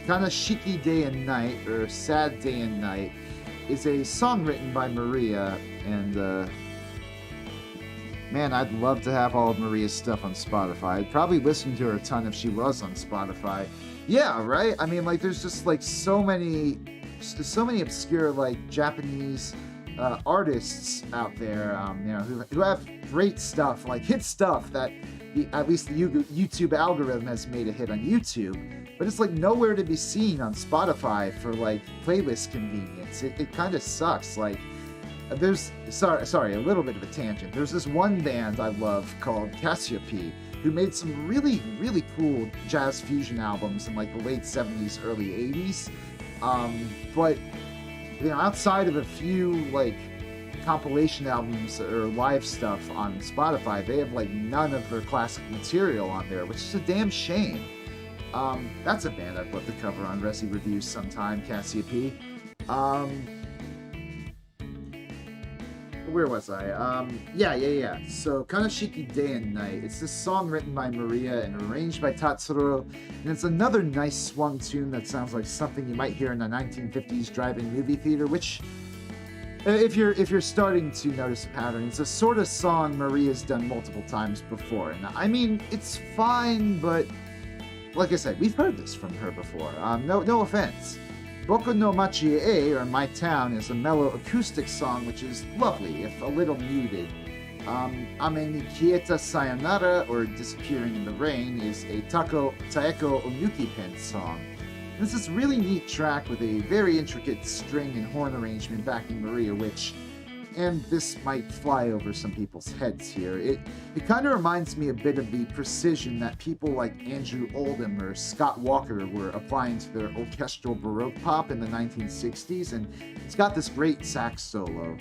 Kanashiki Day and Night, or Sad Day and Night, is a song written by Mariya, and, man, I'd love to have all of Mariya's stuff on Spotify. I'd probably listen to her a ton if she was on Spotify. Yeah, right? I mean, like, there's just, like, so many obscure, like, Japanese artists out there, who have great stuff, like hit stuff that at least the YouTube algorithm has made a hit on YouTube, but it's like nowhere to be seen on Spotify for like playlist convenience. It kind of sucks. Like, there's sorry, a little bit of a tangent. There's this one band I love called Cassiope, who made some really, really cool jazz fusion albums in like the late 70s, early 80s. But outside of a few like compilation albums or live stuff on Spotify, they have like none of their classic material on there, which is a damn shame. That's a band I'd love to cover on Rezi Reviews sometime, Cassiope. Where was I? Yeah. So, Kanashiki Day and Night. It's this song written by Mariya and arranged by Tatsuro, and it's another nice swung tune that sounds like something you might hear in a 1950s drive-in movie theater, which, if you're starting to notice a pattern, it's a sort of song Mariya's done multiple times before. And I mean, it's fine, but like I said, we've heard this from her before. No offense. Boku no Machi e, or My Town, is a mellow acoustic song which is lovely, if a little muted. Ame ni Kieta Sayonara, or Disappearing in the Rain, is a Taeko Onuki pen song. This is a really neat track with a very intricate string and horn arrangement backing Mariya, which, and this might fly over some people's heads here, it kind of reminds me a bit of the precision that people like Andrew Oldham or Scott Walker were applying to their orchestral Baroque pop in the 1960s, and it's got this great sax solo.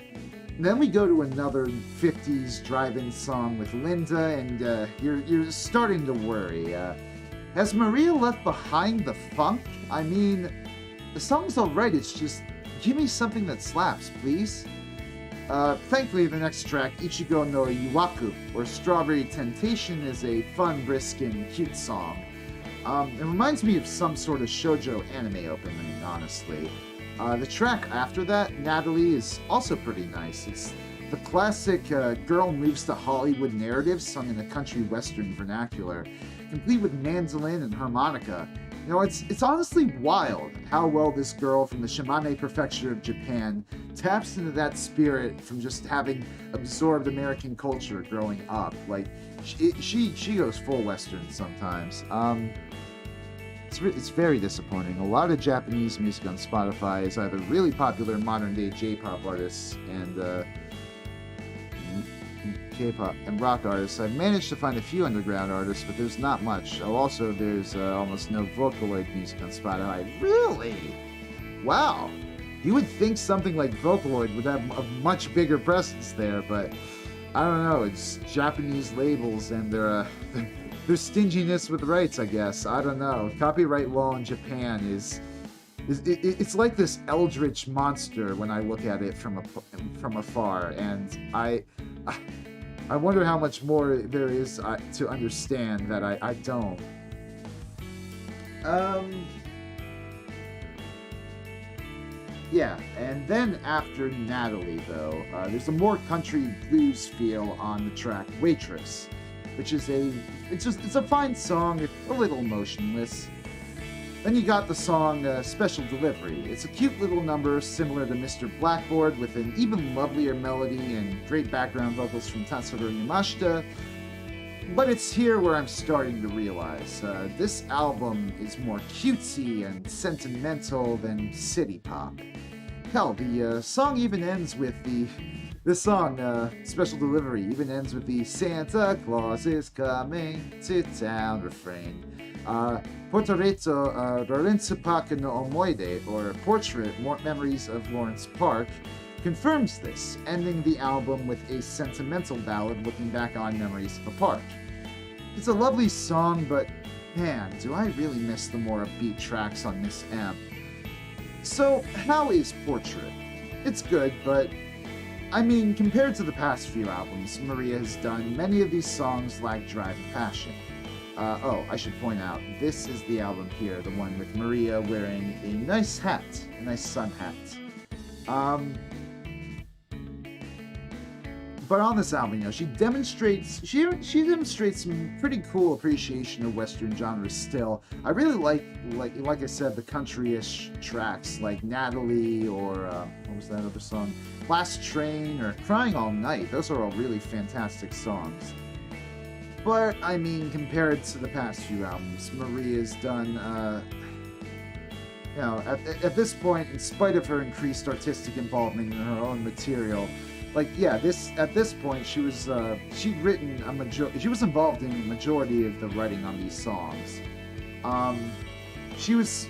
And then we go to another 50s drive-in song with Linda, and you're starting to worry. Has Mariya left behind the funk? I mean, the song's alright, it's just, give me something that slaps, please. Thankfully, the next track, Ichigo no Yuwaku, or Strawberry Temptation, is a fun, brisk, and cute song. It reminds me of some sort of shoujo anime opening, honestly. The track after that, Natalie, is also pretty nice. It's the classic girl moves to Hollywood narrative sung in a country western vernacular, complete with mandolin and harmonica. You know, it's honestly wild how well this girl from the Shimane prefecture of Japan taps into that spirit from just having absorbed American culture growing up. Like, she goes full western sometimes. It's very disappointing. A lot of Japanese music on Spotify is either really popular modern-day J-pop artists and K-pop and rock artists. I've managed to find a few underground artists, but there's not much. Also, there's almost no Vocaloid music on Spotify. Really? Wow. You would think something like Vocaloid would have a much bigger presence there, but I don't know. It's Japanese labels and their stinginess with rights, I guess. I don't know. Copyright law in Japan it's like this eldritch monster when I look at it from afar, and I wonder how much more there is to understand that I don't. Yeah, and then after Natalie, though, there's a more country blues feel on the track Waitress, which is it's a fine song, it's a little emotionless. Then you got the song Special Delivery. It's a cute little number similar to Mr. Blackboard with an even lovelier melody and great background vocals from Tatsuro Yamashita. But it's here where I'm starting to realize this album is more cutesy and sentimental than city pop. Hell, the song even ends with this song, Special Delivery, even ends with the Santa Claus is coming to town refrain. Portrait Lorenzo Park no Omoide, or Portrait Memories of Lawrence Park, confirms this, ending the album with a sentimental ballad looking back on memories of the park. It's a lovely song, but man, do I really miss the more upbeat tracks on Miss M. So, how is Portrait? It's good, but I mean, compared to the past few albums Mariya has done, many of these songs lack drive and passion. I should point out, this is the album here, the one with Mariya wearing a nice hat, a nice sun hat. But on this album, you know, she demonstrates some pretty cool appreciation of Western genres still. I really like I said, the country-ish tracks like Natalie or, what was that other song? Last Train or Crying All Night. Those are all really fantastic songs. But, I mean, compared to the past few albums, Mariya's done, you know, at this point, in spite of her increased artistic involvement in her own material, like, yeah, at this point, she was involved in the majority of the writing on these songs. She was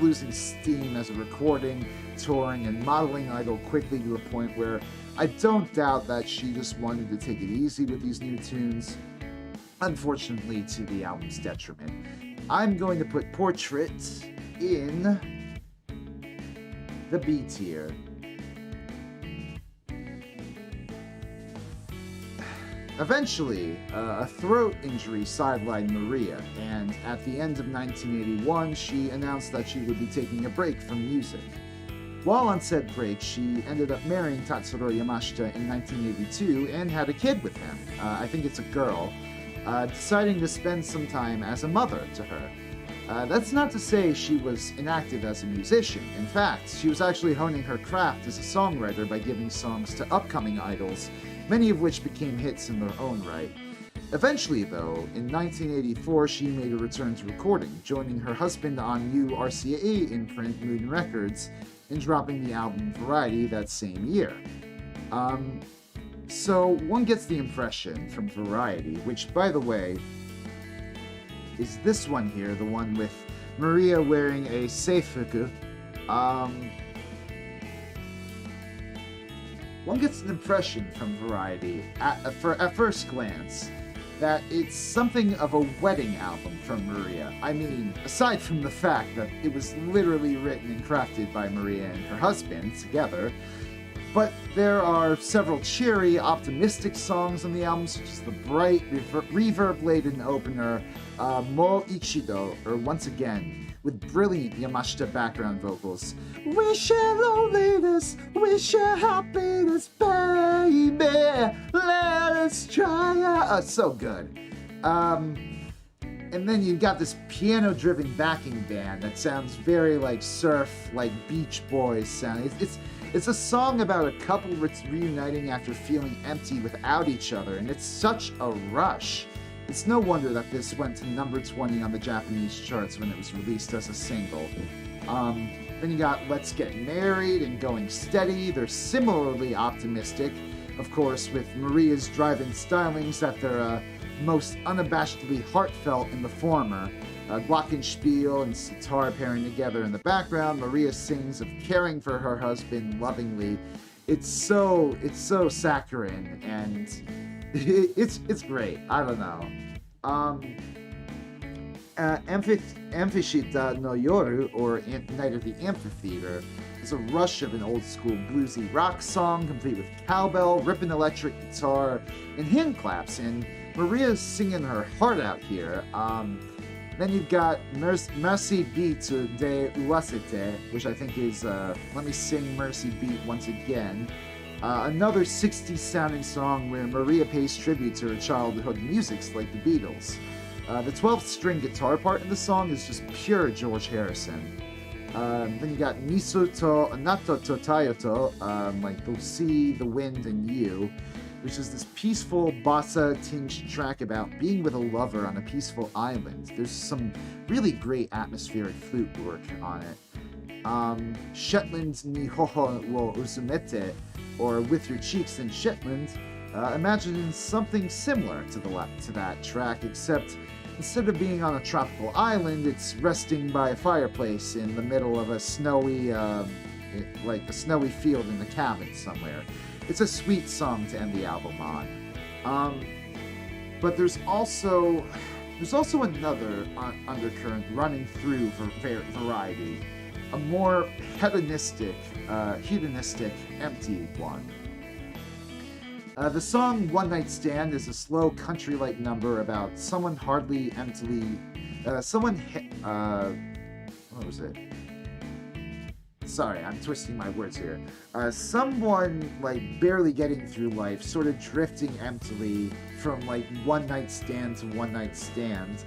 losing steam as a recording, touring, and modeling idol quickly to the point where I don't doubt that she just wanted to take it easy with these new tunes. Unfortunately, to the album's detriment. I'm going to put Portrait in the B tier. Eventually, a throat injury sidelined Mariya, and at the end of 1981, she announced that she would be taking a break from music. While on said break, she ended up marrying Tatsuro Yamashita in 1982 and had a kid with him. I think it's a girl. Deciding to spend some time as a mother to her. That's not to say she was inactive as a musician. In fact, she was actually honing her craft as a songwriter by giving songs to upcoming idols, many of which became hits in their own right. Eventually, though, in 1984, she made a return to recording, joining her husband on new RCA imprint Moon Records and dropping the album Variety that same year. So one gets the impression from Variety, which, by the way, is this one here, the one with Mariya wearing a seifuku. One gets an impression from Variety at first glance that it's something of a wedding album from Mariya. I mean, aside from the fact that it was literally written and crafted by Mariya and her husband together, but there are several cheery, optimistic songs on the album, such as the bright, reverb-laden opener, Mo Ichido, or Once Again, with brilliant Yamashita background vocals. We share loneliness, we share happiness, baby, let us try out. So good. And then you've got this piano-driven backing band that sounds very like surf, like Beach Boys sound. It's a song about a couple reuniting after feeling empty without each other, and it's such a rush. It's no wonder that this went to number 20 on the Japanese charts when it was released as a single. Then you got Let's Get Married and Going Steady. They're similarly optimistic, of course, with Mariya's drive-in stylings that they're most unabashedly heartfelt in the former. Glockenspiel and sitar pairing together in the background. Mariya sings of caring for her husband lovingly. It's so saccharine, and it's great. I don't know. Amphishita no Yoru, or Night of the Amphitheater, is a rush of an old-school bluesy rock song, complete with cowbell, ripping electric guitar, and hand claps, and Mariya's singing her heart out here. Then you've got Mercy Beat de Uwasete, which I think is Let Me Sing Mercy Beat Once Again. Another 60s sounding song where Mariya pays tribute to her childhood musics like the Beatles. The 12th string guitar part in the song is just pure George Harrison. Then you got Miso to Anato to Tayoto, like the sea, the wind, and you, which is this peaceful bossa-tinged track about being with a lover on a peaceful island. There's some really great atmospheric flute work on it. Shetland ni hoho wo uzumete, or With Your Cheeks in Shetland, imagine something similar to that track, except instead of being on a tropical island, it's resting by a fireplace in the middle of a snowy, like a snowy field in the cabin somewhere. It's a sweet song to end the album on. But there's also another undercurrent running through Variety, a more hedonistic, empty one. The song One Night Stand is a slow country-like number about someone what was it? Sorry, I'm twisting my words here. Someone, like, barely getting through life, sort of drifting emptily from, like, one night stand to one night stand.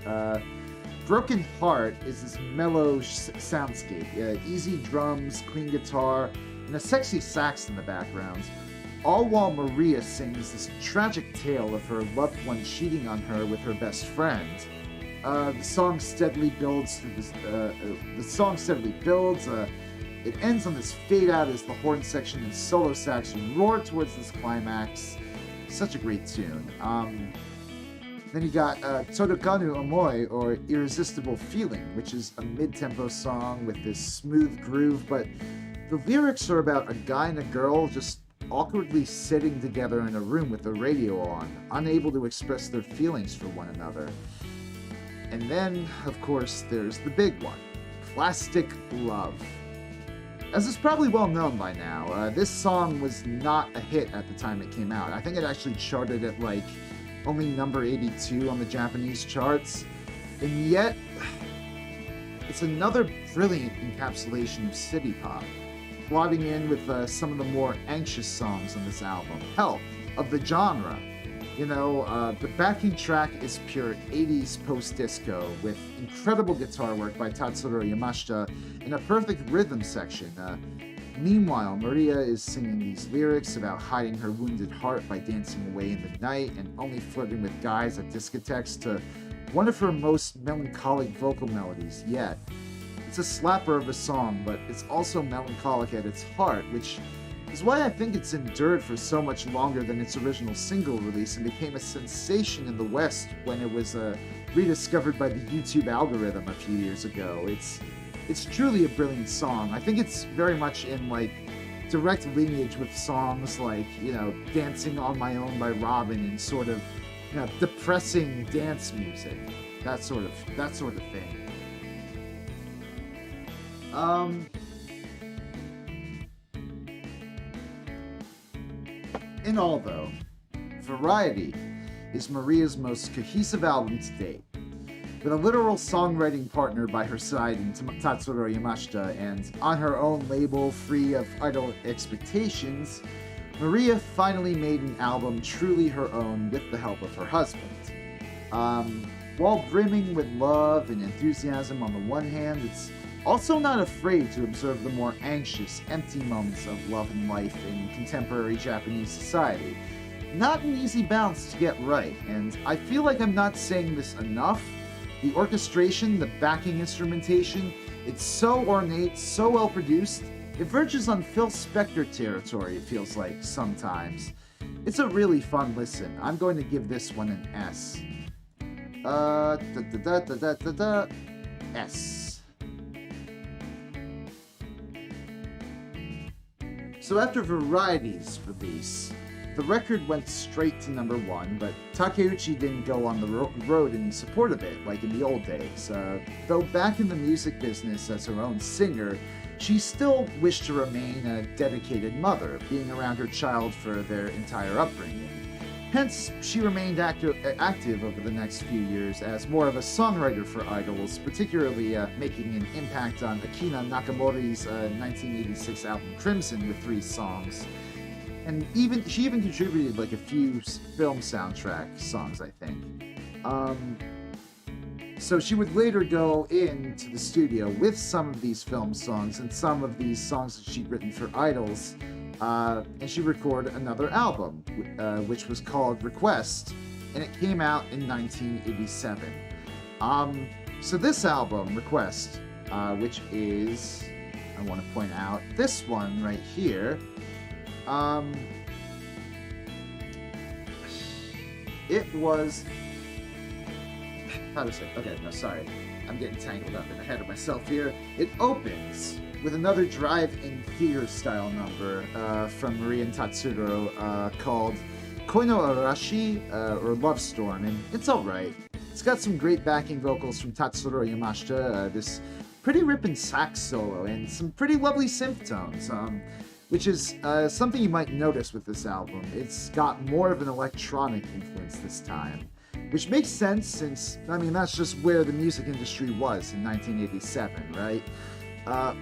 Broken Heart is this mellow soundscape. Easy drums, clean guitar, and a sexy sax in the background. All while Mariya sings this tragic tale of her loved one cheating on her with her best friend. The song steadily builds. It ends on this fade out as the horn section and solo sax roar towards this climax. Such a great tune. Then you got Todokanu Omoi, or Irresistible Feeling, which is a mid-tempo song with this smooth groove, but the lyrics are about a guy and a girl just awkwardly sitting together in a room with the radio on, unable to express their feelings for one another. And then, of course, there's the big one, Plastic Love. As is probably well known by now, this song was not a hit at the time it came out. I think it actually charted at like only number 82 on the Japanese charts. And yet, it's another brilliant encapsulation of city pop, slotting in with some of the more anxious songs on this album. Hell, of the genre. You know, the backing track is pure 80s post-disco with incredible guitar work by Tatsuro Yamashita and a perfect rhythm section. Meanwhile, Mariya is singing these lyrics about hiding her wounded heart by dancing away in the night and only flirting with guys at discotheques to one of her most melancholic vocal melodies yet. It's a slapper of a song, but it's also melancholic at its heart, which is why I think it's endured for so much longer than its original single release and became a sensation in the West when it was rediscovered by the YouTube algorithm a few years ago. It's truly a brilliant song. I think it's very much in like direct lineage with songs like, you know, Dancing on My Own by Robin and sort of, you know, depressing dance music. That sort of thing. In all, though, Variety is Mariya's most cohesive album to date. With a literal songwriting partner by her side in Tatsuro Yamashita, and on her own label free of idle expectations, Mariya finally made an album truly her own with the help of her husband. While brimming with love and enthusiasm on the one hand, it's also not afraid to observe the more anxious, empty moments of love and life in contemporary Japanese society. Not an easy balance to get right, and I feel like I'm not saying this enough. The orchestration, the backing instrumentation, it's so ornate, so well produced, it verges on Phil Spector territory, it feels like, sometimes. It's a really fun listen. I'm going to give this one an S. S. So after Variety's release, the record went straight to number 1, but Takeuchi didn't go on the road in support of it like in the old days. Though back in the music business as her own singer, she still wished to remain a dedicated mother, being around her child for their entire upbringing. Hence, she remained active over the next few years as more of a songwriter for idols, particularly making an impact on Akina Nakamori's 1986 album Crimson with 3 songs. And she even contributed like a few film soundtrack songs, I think. So she would later go into the studio with some of these film songs and some of these songs that she'd written for idols, and she recorded another album, which was called Request, and it came out in 1987. So this album, Request, which is, I want to point out, this one right here, it was, how to say, okay, no, sorry, I'm getting tangled up and ahead of myself here. It opens with another drive-in theater style number from Mariya and Tatsuro called Koi no Arashi, or Love Storm, and it's alright. It's got some great backing vocals from Tatsuro Yamashita, this pretty ripping sax solo, and some pretty lovely synth tones, which is something you might notice with this album. It's got more of an electronic influence this time, which makes sense since, I mean, that's just where the music industry was in 1987, right?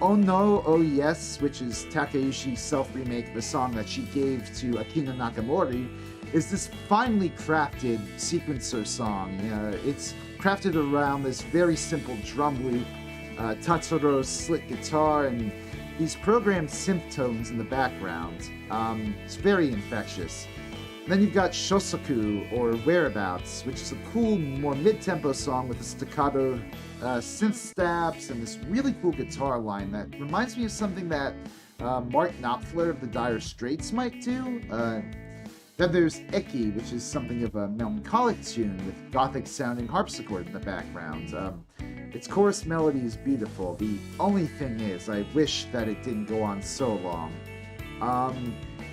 Oh No, Oh Yes, which is Takeuchi's self-remake of the song that she gave to Akina Nakamori, is this finely crafted sequencer song. It's crafted around this very simple drum loop, Tatsuro's slick guitar, and these programmed synth tones in the background. It's very infectious. And then you've got Shosoku, or Whereabouts, which is a cool, more mid-tempo song with a staccato synth stabs and this really cool guitar line that reminds me of something that Mark Knopfler of the Dire Straits might do. Then there's Eki, which is something of a melancholic tune with gothic-sounding harpsichord in the background. Its chorus melody is beautiful. The only thing is, I wish that it didn't go on so long.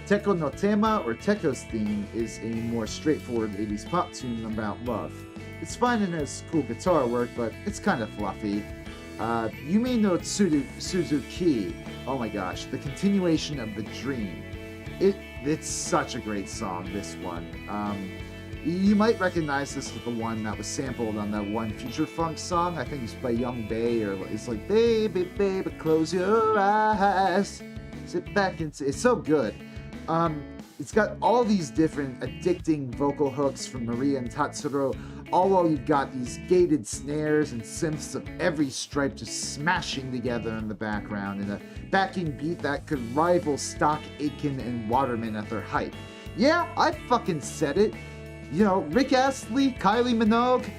Teko no Tema, or Teko's theme, is a more straightforward 80s pop tune about love. It's fine and has cool guitar work, but it's kind of fluffy. Yume no Suzuki, oh my gosh, the continuation of the dream. It's such a great song, this one. You might recognize this as the one that was sampled on that one Future Funk song. I think it's by Young Bae, or it's like, baby, baby, close your eyes, sit back and it's so good. It's got all these different addicting vocal hooks from Mariya and Tatsuro, all while you've got these gated snares and synths of every stripe just smashing together in the background in a backing beat that could rival stock Aitken and Waterman at their height. Yeah, I fucking said it. You know, Rick Astley, Kylie Minogue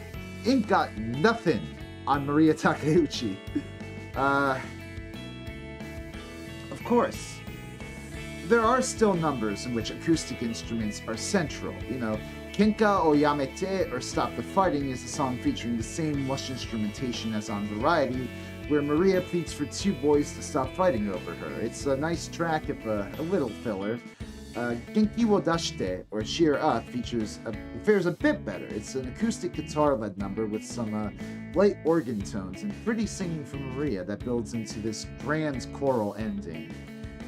ain't got nothing on Mariya Takeuchi. Of course, there are still numbers in which acoustic instruments are central. Kenka o Yamete, or Stop the Fighting, is a song featuring the same lush instrumentation as on Variety, where Mariya pleads for two boys to stop fighting over her. It's a nice track, if a little filler. Genki wo Dashite, or Cheer Up, fares a bit better. It's an acoustic guitar-led number with some light organ tones and pretty singing from Mariya that builds into this grand choral ending.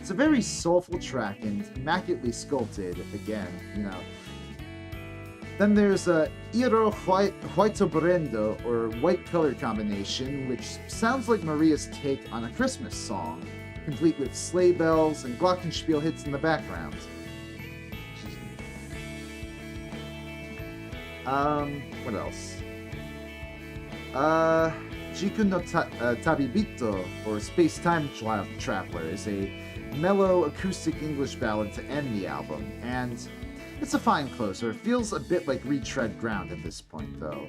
It's a very soulful track and immaculately sculpted, again. Then there's Iro White Brendo, or White Color Combination, which sounds like Mariya's take on a Christmas song, complete with sleigh bells and glockenspiel hits in the background. What else? Jiku no Tabibito, or Space-Time Traveler, is a mellow acoustic English ballad to end the album, and it's a fine closer. It feels a bit like retread ground at this point, though.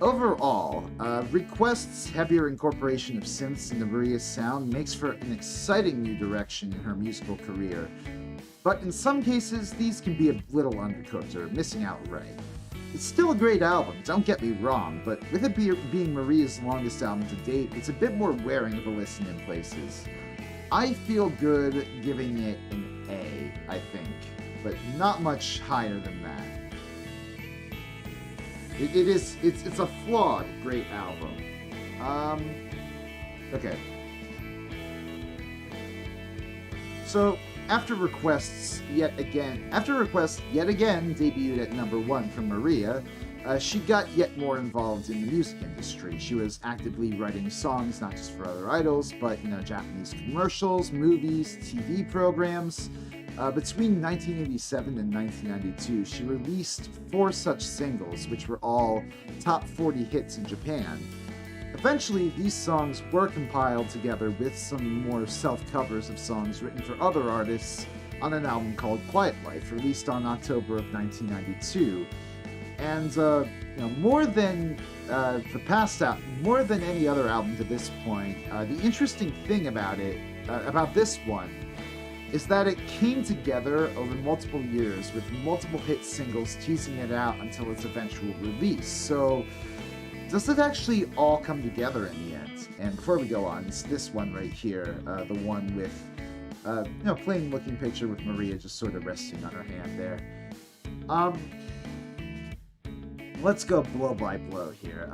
Overall, Request's heavier incorporation of synths into Mariya's sound makes for an exciting new direction in her musical career, but in some cases, these can be a little undercooked or missing outright. It's still a great album, don't get me wrong, but with it being Mariya's longest album to date, it's a bit more wearing of a listen in places. I feel good giving it an A, I think, but not much higher than that. It's a flawed great album. Okay. So after Request yet again debuted at number 1 from Mariya, she got yet more involved in the music industry. She was actively writing songs not just for other idols, but Japanese commercials, movies, TV programs. Between 1987 and 1992, she released 4 such singles, which were all top 40 hits in Japan. Eventually, these songs were compiled together with some more self-covers of songs written for other artists on an album called Quiet Life, released on October of 1992. And more than any other album to this point, the interesting thing about this one, is that it came together over multiple years with multiple hit singles teasing it out until its eventual release. So, does it actually all come together in the end? And before we go on, it's this one right here, the one with, plain looking picture with Mariya just sort of resting on her hand there. Let's go blow by blow here.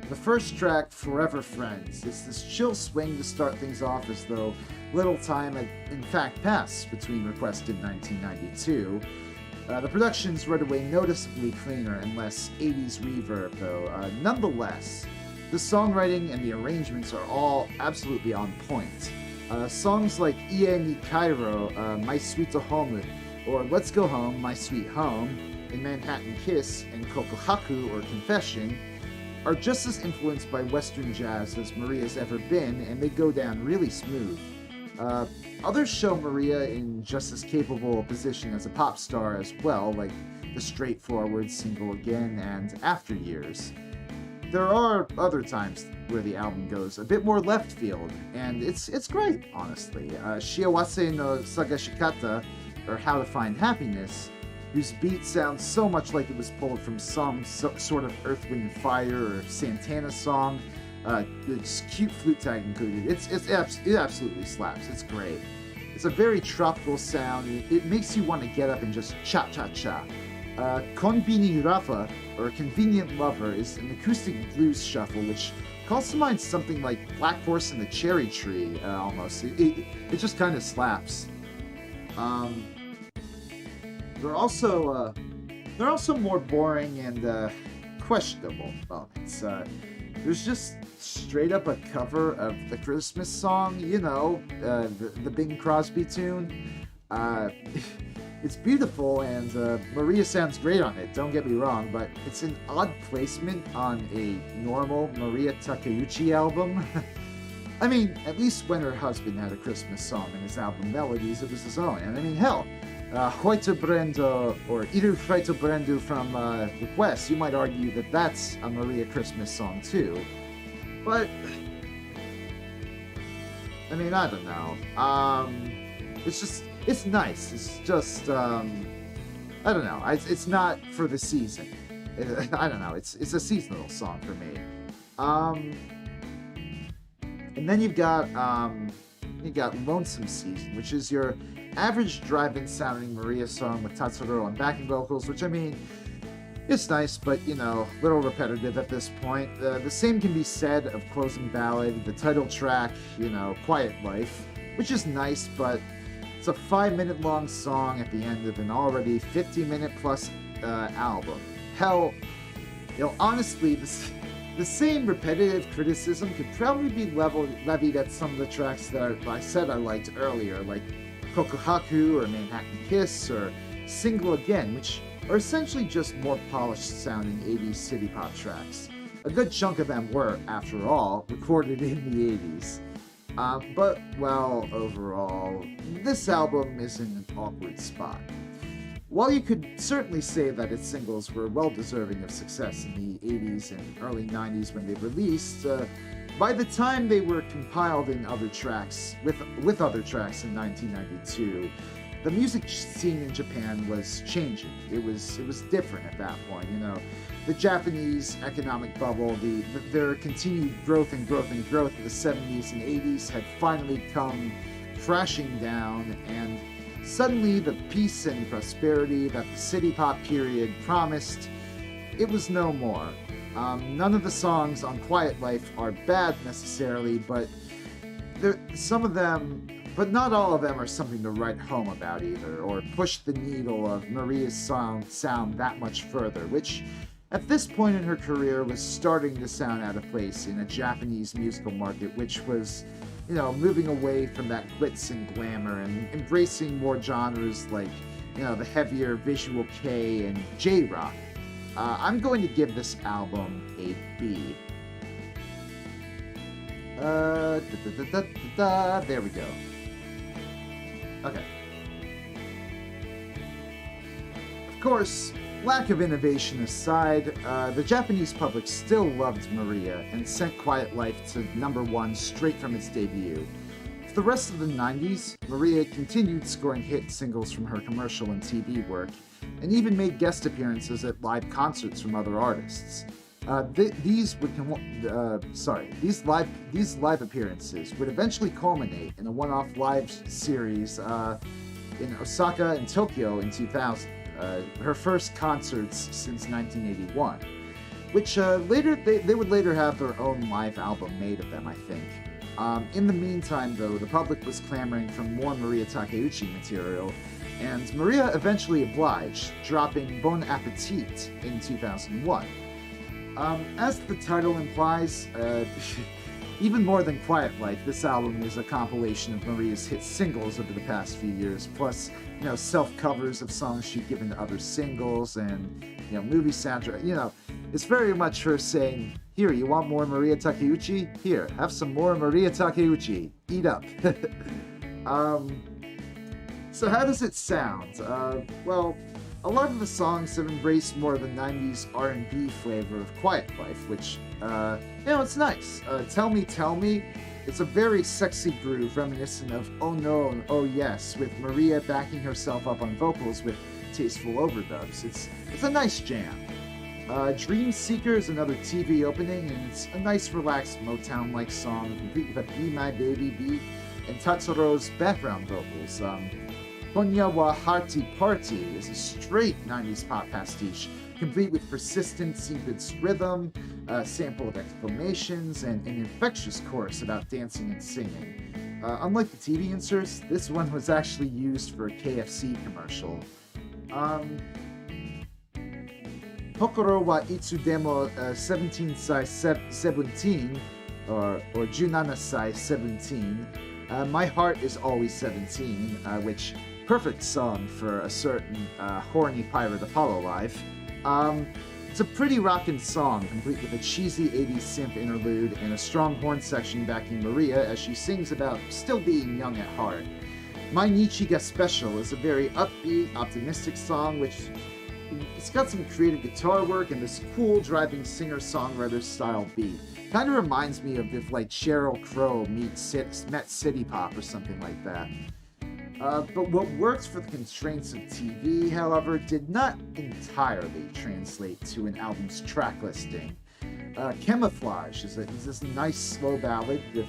The first track, Forever Friends, is this chill swing to start things off as though little time had in fact passed between Request in 1992. The production's right away noticeably cleaner and less 80s reverb, though. Nonetheless, the songwriting and the arrangements are all absolutely on point. Songs like Ie ni Cairo, My Sweet Home, or Let's Go Home, My Sweet Home, in Manhattan Kiss, and Kokohaku, or Confession, are just as influenced by Western jazz as Mariya's ever been, and they go down really smooth. Others show Mariya in just as capable a position as a pop star as well, like the straightforward Single Again and After Years. There are other times where the album goes a bit more left field, and it's great, honestly. Shiawase no Sagashikata, or How to Find Happiness, whose beat sounds so much like it was pulled from some sort of Earth, Wind & Fire or Santana song. It's cute flute tag included. It absolutely slaps. It's great. It's a very tropical sound. It makes you want to get up and just cha-cha-cha. Konbini Rafa, or Convenient Lover, is an acoustic blues shuffle which calls to mind something like Black Horse and the Cherry Tree, almost. It just kind of slaps. They're also more boring and questionable moments. There's just straight up a cover of the Christmas song, the Bing Crosby tune. It's beautiful, and Mariya sounds great on it, don't get me wrong, but it's an odd placement on a normal Mariya Takeuchi album. I mean, at least when her husband had a Christmas song in his album Melodies, it was his own. And I mean, hell, Hoito Brendo, or Iru Hoito Brendo from Request, you might argue that that's a Mariya Christmas song too. But, I mean, I don't know. it's nice. It's just, I don't know. It's not for the season. I don't know. It's a seasonal song for me. And then you've got Lonesome Season, which is your average drive-in sounding Mariya song with Tatsuro on backing vocals, which I mean, it's nice, but a little repetitive at this point. The same can be said of Closing Ballad, the title track, Quiet Life, which is nice, but it's a 5-minute long song at the end of an already 50-minute plus album. Hell, honestly, the same repetitive criticism could probably be levied at some of the tracks that I said I liked earlier, like Kokuhaku or Manhattan Kiss or Single Again, which are essentially just more polished sounding 80s city pop tracks. A good chunk of them were, after all, recorded in the 80s. But, well, overall, this album is in an awkward spot. While you could certainly say that its singles were well deserving of success in the 80s and early 90s when they released, by the time they were compiled in other tracks, with other tracks in 1992, the music scene in Japan was changing. It was different at that point, The Japanese economic bubble, their continued growth in the 70s and 80s had finally come crashing down, and suddenly the peace and prosperity that the city pop period promised, it was no more. None of the songs on Quiet Life are bad necessarily, but some of them, but not all of them, are something to write home about either, or push the needle of Mariya's sound that much further, which at this point in her career was starting to sound out of place in a Japanese musical market, which was, moving away from that glitz and glamour and embracing more genres like, the heavier visual K and J-rock. I'm going to give this album a B. There we go. Okay. Of course, lack of innovation aside, the Japanese public still loved Mariya and sent Quiet Life to #1 straight from its debut. For the rest of the 90s, Mariya continued scoring hit singles from her commercial and TV work, and even made guest appearances at live concerts from other artists. These live appearances would eventually culminate in a one-off live series in Osaka and Tokyo in 2000. Her first concerts since 1981, which they would later have their own live album made of them, I think. In the meantime, though, the public was clamoring for more Mariya Takeuchi material, and Mariya eventually obliged, dropping Bon Appetit in 2001. As the title implies, even more than Quiet Life, this album is a compilation of Mariya's hit singles over the past few years, plus, self-covers of songs she'd given to other singles and, movie soundtrack. It's very much her saying, here, you want more Mariya Takeuchi? Here, have some more Mariya Takeuchi. Eat up. So how does it sound? Well, a lot of the songs have embraced more of the 90s R&B flavor of Quiet Life, which, it's nice. Tell Me, it's a very sexy groove reminiscent of Oh No and Oh Yes, with Mariya backing herself up on vocals with tasteful overdubs. It's a nice jam. Dream Seeker is another TV opening, and it's a nice, relaxed Motown-like song, complete with a Be My Baby beat and Tatsuro's background vocals. Konya wa Hearty Party is a straight 90s pop pastiche, complete with persistent sequenced rhythm, a sample of exclamations, and an infectious chorus about dancing and singing. Unlike the TV inserts, this one was actually used for a KFC commercial. Kokoro wa itsudemo 17 sai 17, or Junana sai 17. My Heart is Always 17, which, perfect song for a certain horny pirate Apollo life. It's a pretty rockin' song, complete with a cheesy 80s synth interlude and a strong horn section backing Mariya as she sings about still being young at heart. My Nichiga Special is a very upbeat, optimistic song, which it's got some creative guitar work and this cool driving singer-songwriter style beat. Kind of reminds me of if like Sheryl Crow met City Pop or something like that. But what worked for the constraints of TV, however, did not entirely translate to an album's track listing. Camouflage is this nice slow ballad with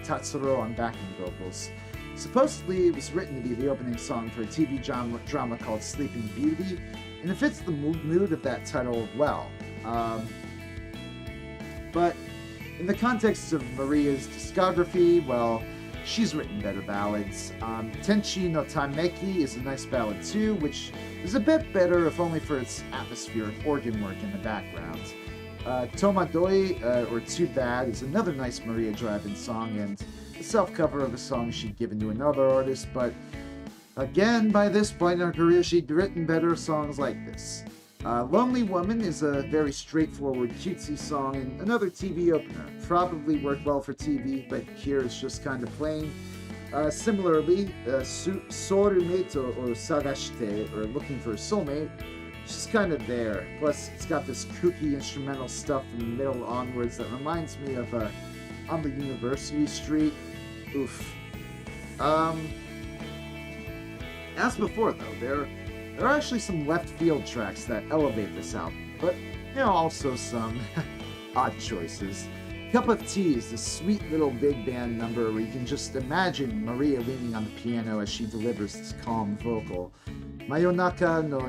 Tatsuro on backing vocals. Supposedly, it was written to be the opening song for a TV drama called Sleeping Beauty, and it fits the mood of that title well. But in the context of Mariya's discography, well, she's written better ballads. Tenchi no Tameki is a nice ballad too, which is a bit better if only for its atmospheric organ work in the background. Tomadoi, or Too Bad, is another nice Mariya drive-in song, and a self-cover of a song she'd given to another artist, but again, by this point in her career, she'd written better songs like this. Lonely Woman is a very straightforward, cutesy song and another TV opener. Probably worked well for TV, but here it's just kind of plain. Similarly, Sorumate or Sagashite, or Looking for a Soulmate, it's just kind of there. Plus, it's got this kooky instrumental stuff from the middle onwards that reminds me of On the University Street. Oof. As before, though, there are actually some left field tracks that elevate this album, but also some odd choices. Cup of Tea is this sweet little big band number where you can just imagine Mariya leaning on the piano as she delivers this calm vocal. Mayonaka no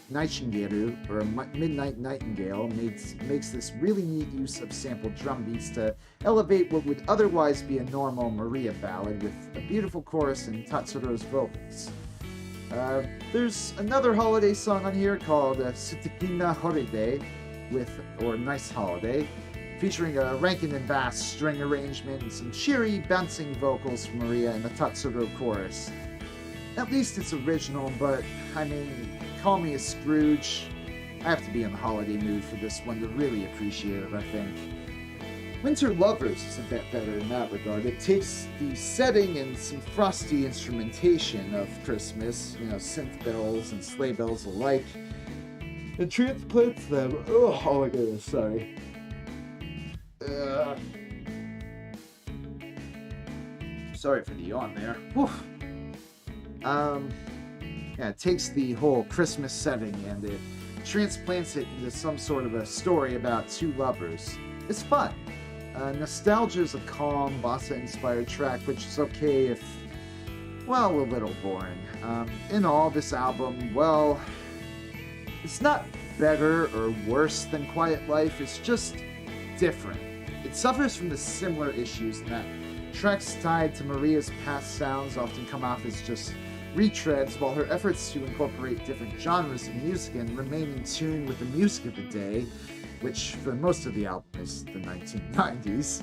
Nightingale, or Midnight Nightingale, makes this really neat use of sampled drum beats to elevate what would otherwise be a normal Mariya ballad with a beautiful chorus and Tatsuro's vocals. There's another holiday song on here called Sutekina Holiday, or Nice Holiday, featuring a Rankin and Bass string arrangement and some cheery, bouncing vocals from Mariya in the Tatsuro chorus. At least it's original, but, call me a Scrooge. I have to be in the holiday mood for this one to really appreciate it, I think. Winter Lovers is a bit better in that regard. It takes the setting and some frosty instrumentation of Christmas, synth bells and sleigh bells alike, and transplants them. Oh my goodness, sorry. Sorry for the yawn there. Whew. It takes the whole Christmas setting and it transplants it into some sort of a story about two lovers. It's fun. Nostalgia is a calm, bossa-inspired track, which is okay if, a little boring. In all, this album, it's not better or worse than Quiet Life, it's just different. It suffers from the similar issues in that tracks tied to Mariya's past sounds often come off as just retreads, while her efforts to incorporate different genres of music and remain in tune with the music of the day, which for most of the album is the 1990s,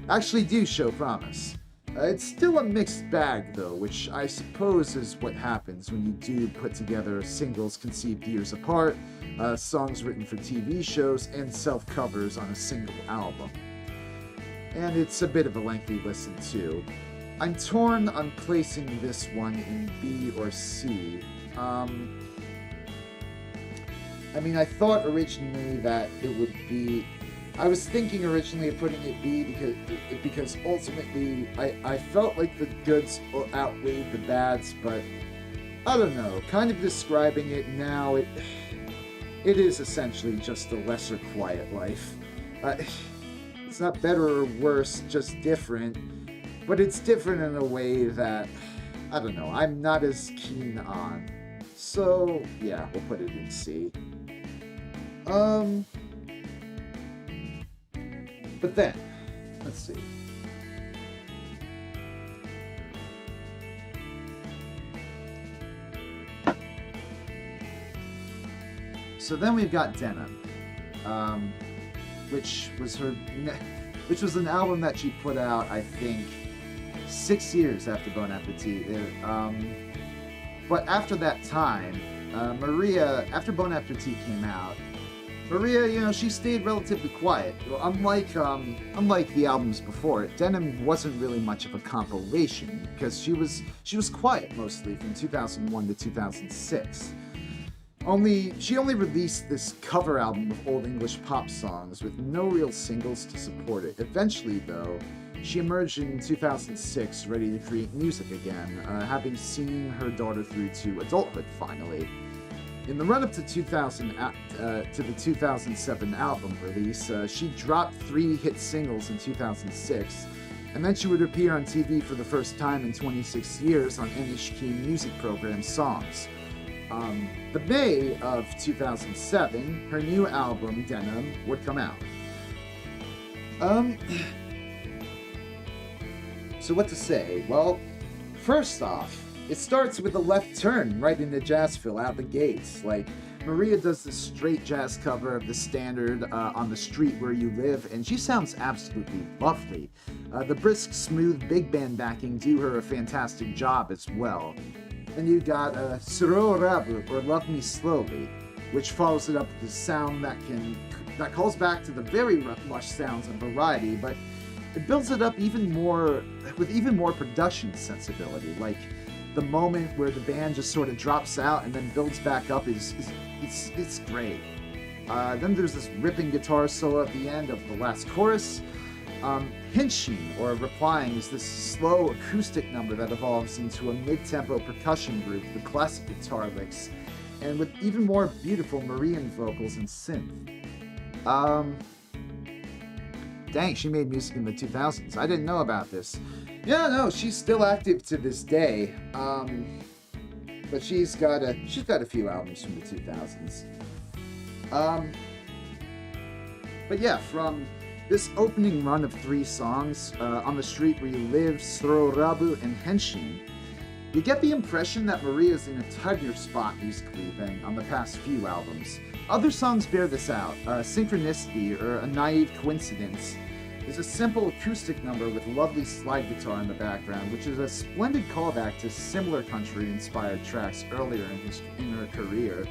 actually do show promise. It's still a mixed bag though, which I suppose is what happens when you do put together singles conceived years apart, songs written for TV shows, and self-covers on a single album. And it's a bit of a lengthy listen too. I'm torn on placing this one in B or C. I thought originally that it would be... I was thinking originally of putting it B because ultimately I felt like the goods outweighed the bads, but I don't know. Kind of describing it now, it is essentially just a lesser Quiet Life. It's not better or worse, just different. But it's different in a way that, I don't know, I'm not as keen on. So, yeah, we'll put it in C. But then, let's see. So then we've got Denim, which was an album that she put out, I think, 6 years after Bon Appetit. But after that time, after Bon Appetit came out, Mariya, she stayed relatively quiet. Unlike the albums before it, Denim wasn't really much of a compilation because she was quiet mostly from 2001 to 2006. She only released this cover album of old English pop songs with no real singles to support it. Eventually, though, she emerged in 2006 ready to create music again, having seen her daughter through to adulthood finally. In the run-up to the 2007 album release, she dropped 3 hit singles in 2006, and then she would appear on TV for the first time in 26 years on NHK music program Songs. The May of 2007, her new album, Denim, would come out. So what to say? Well, first off, it starts with a left turn right into Jazzville out the gates. Like, Mariya does this straight jazz cover of the standard On the Street Where You Live, and she sounds absolutely lovely. The brisk, smooth big band backing do her a fantastic job as well. Then you got Suro Rabu, or Love Me Slowly, which follows it up with a sound that calls back to the very lush sounds of Variety, but it builds it up even more with even more production sensibility. Like, the moment where the band just sort of drops out and then builds back up is great. Then there's this ripping guitar solo at the end of the last chorus. Henshin, or Replying, is this slow acoustic number that evolves into a mid-tempo percussion group with classic guitar licks, and with even more beautiful Marian vocals and synth. Dang, she made music in the 2000s. I didn't know about this. Yeah, no, she's still active to this day. But she's got a few albums from the 2000s. But yeah, from this opening run of 3 songs, On the Street Where You Live, Suro Rabu, and Henshin, you get the impression that Mariya's in a tighter spot musically than on the past few albums. Other songs bear this out. Synchronicity, or A Naive Coincidence, is a simple acoustic number with lovely slide guitar in the background, which is a splendid callback to similar country-inspired tracks earlier in her career,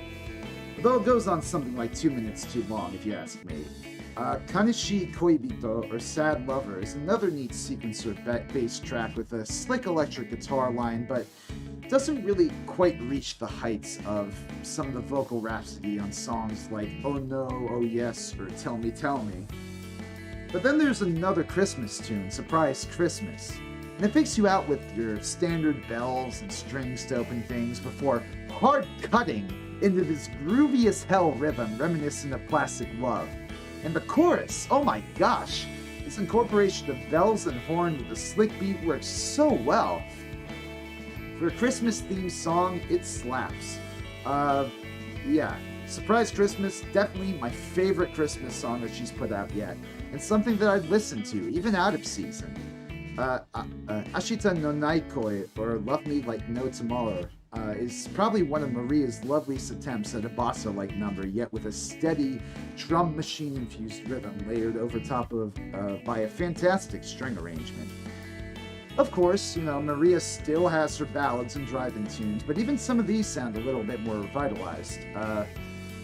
though it goes on something like 2 minutes too long, if you ask me. Kanishi Koibito, or Sad Lover, is another neat sequencer bass track with a slick electric guitar line, but doesn't really quite reach the heights of some of the vocal rhapsody on songs like Oh No, Oh Yes, or Tell Me, Tell Me. But then there's another Christmas tune, Surprise Christmas, and it picks you out with your standard bells and strings to open things before hard cutting into this groovy as hell rhythm reminiscent of Plastic Love. And the chorus, oh my gosh, this incorporation of bells and horn with a slick beat works so well. For a Christmas-themed song, it slaps. Yeah, Surprise Christmas, definitely my favorite Christmas song that she's put out yet, and something that I'd listen to, even out of season. Ashita no Naikoi, or Love Me Like No Tomorrow, is probably one of Mariya's loveliest attempts at a bossa-like number, yet with a steady, drum machine-infused rhythm layered over top of by a fantastic string arrangement. Of course, Mariya still has her ballads and drive-in tunes, but even some of these sound a little bit more revitalized.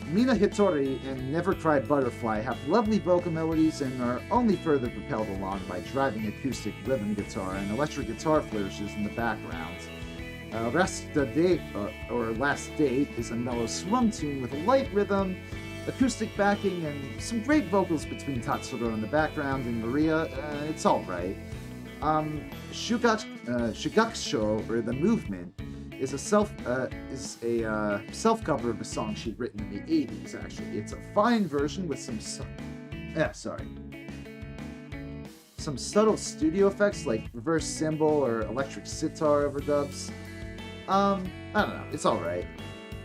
Mina Hitori and Never Cry Butterfly have lovely vocal melodies and are only further propelled along by driving acoustic rhythm guitar and electric guitar flourishes in the background. Last Date is a mellow swung tune with a light rhythm, acoustic backing, and some great vocals between Tatsuro in the background and Mariya. It's alright. Shugakusho, or The Movement, is a self cover of a song she'd written in the 80s, actually. It's a fine version with some subtle studio effects like reverse cymbal or electric sitar overdubs. I don't know, it's alright.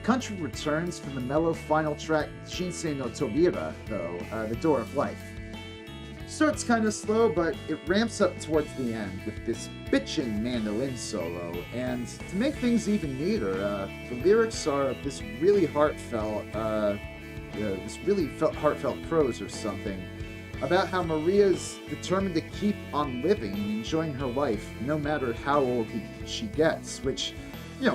Country returns from the mellow final track Shinsei no Tobira, though, The Door of Life. Starts kind of slow, but it ramps up towards the end with this bitchin' mandolin solo, and to make things even neater, the lyrics are this really heartfelt prose or something about how Mariya's determined to keep on living and enjoying her life no matter how old she gets, which,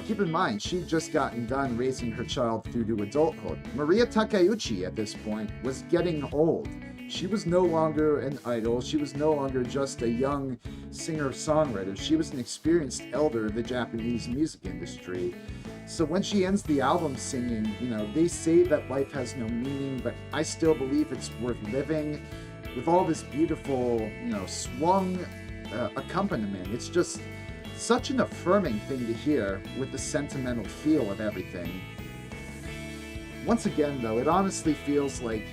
keep in mind, she'd just gotten done raising her child through to adulthood. Mariya Takeuchi at this point was getting old. She was no longer an idol. She was no longer just a young singer-songwriter. She was an experienced elder of the Japanese music industry. So when she ends the album singing, they say that life has no meaning, but I still believe it's worth living, with all this beautiful, swung accompaniment. It's just such an affirming thing to hear with the sentimental feel of everything. Once again, though, it honestly feels like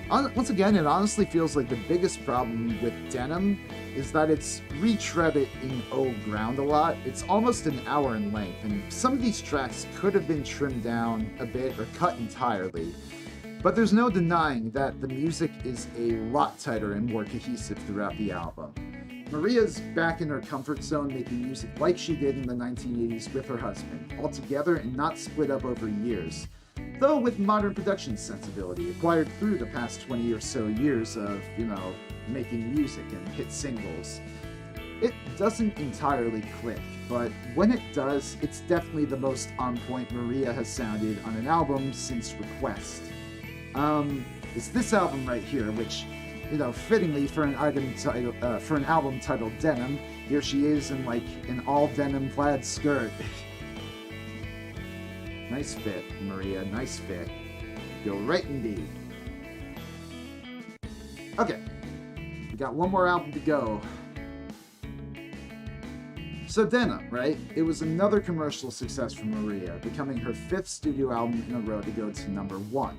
the biggest problem with Denim is that it's retreaded in old ground a lot. It's almost an hour in length, and some of these tracks could have been trimmed down a bit or cut entirely. But there's no denying that the music is a lot tighter and more cohesive throughout the album. Mariya's back in her comfort zone making music like she did in the 1980s with her husband, all together and not split up over years, though with modern production sensibility acquired through the past 20 or so years of, making music and hit singles. It doesn't entirely click, but when it does, it's definitely the most on point Mariya has sounded on an album since Request. It's this album right here, which, fittingly for an album titled Denim, here she is in an all denim plaid skirt. Nice fit, Mariya, nice fit. You're right indeed. Okay, we got one more album to go. So Denim, right? It was another commercial success for Mariya, becoming her 5th studio album in a row to go to #1.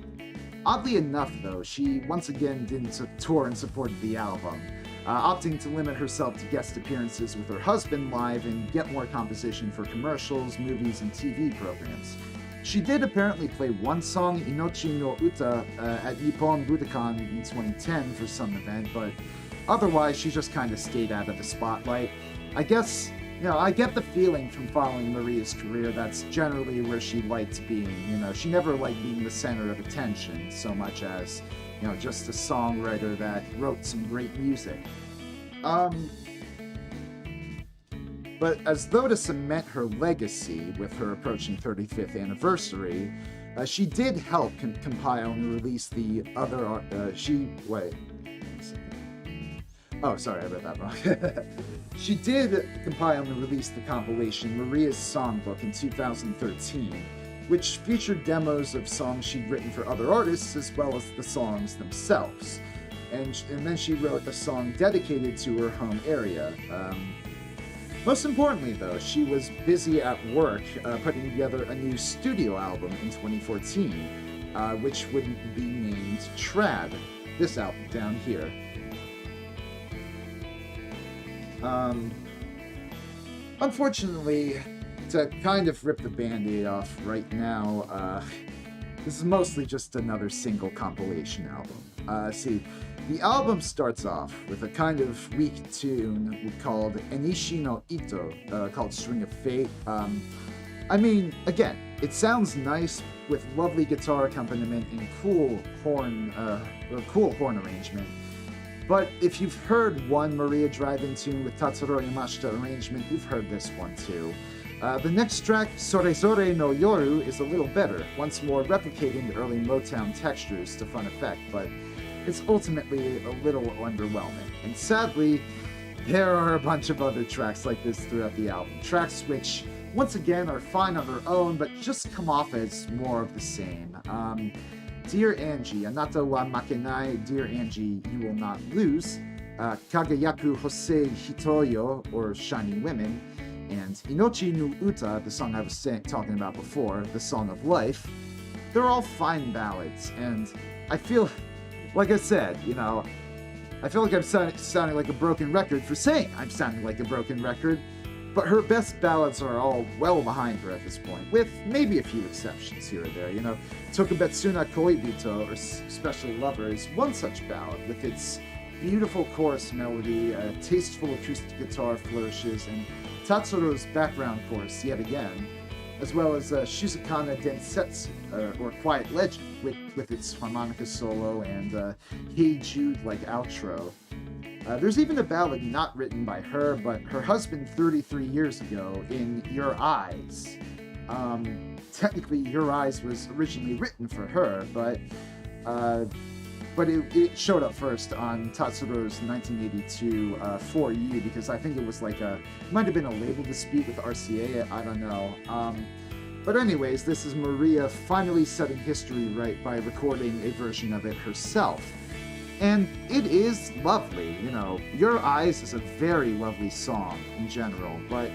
Oddly enough, though, she once again didn't tour in support of the album, opting to limit herself to guest appearances with her husband live and get more composition for commercials, movies, and TV programs. She did apparently play one song, Inochi no Uta, at Nippon Budokan in 2010 for some event, but otherwise she just kind of stayed out of the spotlight. I guess, I get the feeling from following Mariya's career that's generally where she liked being. She never liked being the center of attention so much as, just a songwriter that wrote some great music. But as though to cement her legacy with her approaching 35th anniversary, she did help compile and release the other. Oh, sorry, I read that wrong. She did compile and release the compilation Mariya's Songbook in 2013, which featured demos of songs she'd written for other artists as well as the songs themselves. And then she wrote a song dedicated to her home area. Most importantly, though, she was busy at work putting together a new studio album in 2014, which would be named Trad, this album down here. Unfortunately, to kind of rip the band-aid off right now, this is mostly just another single compilation album. See, the album starts off with a kind of weak tune called Enishi no Ito, called String of Fate. Again, it sounds nice with lovely guitar accompaniment and cool horn arrangement. But if you've heard one Mariya Drive-In tune with Tatsuro Yamashita arrangement, you've heard this one too. The next track, Sorezore no Yoru, is a little better, once more replicating the early Motown textures to fun effect, but it's ultimately a little underwhelming. And sadly, there are a bunch of other tracks like this throughout the album. Tracks which, once again, are fine on their own, but just come off as more of the same. Dear Angie, Anata wa makenai, Dear Angie, You Will Not Lose, Kagayaku Hosei Hitoyo, or Shining Women, and Inochi no Uta, the song I was talking about before, the Song of Life. They're all fine ballads, and I feel, like I said, I feel like I'm sounding like a broken record for saying I'm sounding like a broken record, but her best ballads are all well behind her at this point, with maybe a few exceptions here or there. Tokubetsuna Koibito, or Special Lover, is one such ballad, with its beautiful chorus melody, tasteful acoustic guitar flourishes, and Tatsuro's background chorus yet again, as well as Shizukana Densetsu, or Quiet Legend, with its harmonica solo and Hey Jude-like outro. There's even a ballad not written by her, but her husband 33 years ago in Your Eyes. Technically, Your Eyes was originally written for her, but it showed up first on Tatsuro's 1982 For You, because I think it was might have been a label dispute with RCA, I don't know. But anyways, this is Mariya finally setting history right by recording a version of it herself. And it is lovely, you know. Your Eyes is a very lovely song in general, but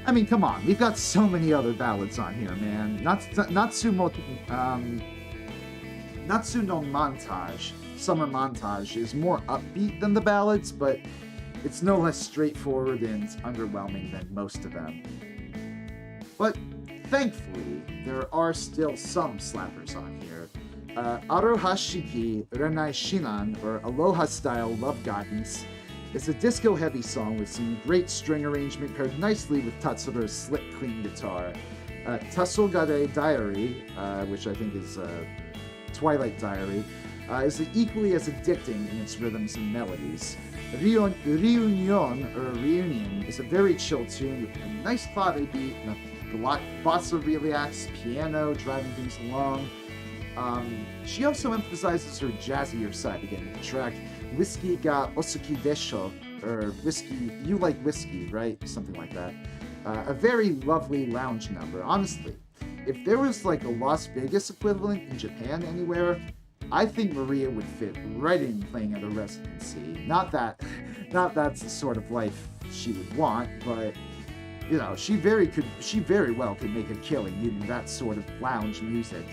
I mean, come on, we've got so many other ballads on here, man. Natsu no Montage, Summer Montage, is more upbeat than the ballads, but it's no less straightforward and underwhelming than most of them. But thankfully, there are still some slappers on here. Arohashiki Renai Shinan, or Aloha-style Love Guidance, is a disco-heavy song with some great string arrangement paired nicely with Tatsuro's slick, clean guitar. Tasogare Diary, which I think is Twilight Diary, is equally as addicting in its rhythms and melodies. Reunion, or Reunion, is a very chill tune with a nice clave beat and a bossa relax piano driving things along. She also emphasizes her jazzier side again with the track Whiskey ga Osuki Desho, or Whiskey, You Like Whiskey, right? Something like that. A very lovely lounge number. Honestly, if there was like a Las Vegas equivalent in Japan anywhere, I think Mariya would fit right in playing at a residency. Not that that's the sort of life she would want, but you know, she very well could make a killing in that sort of lounge music.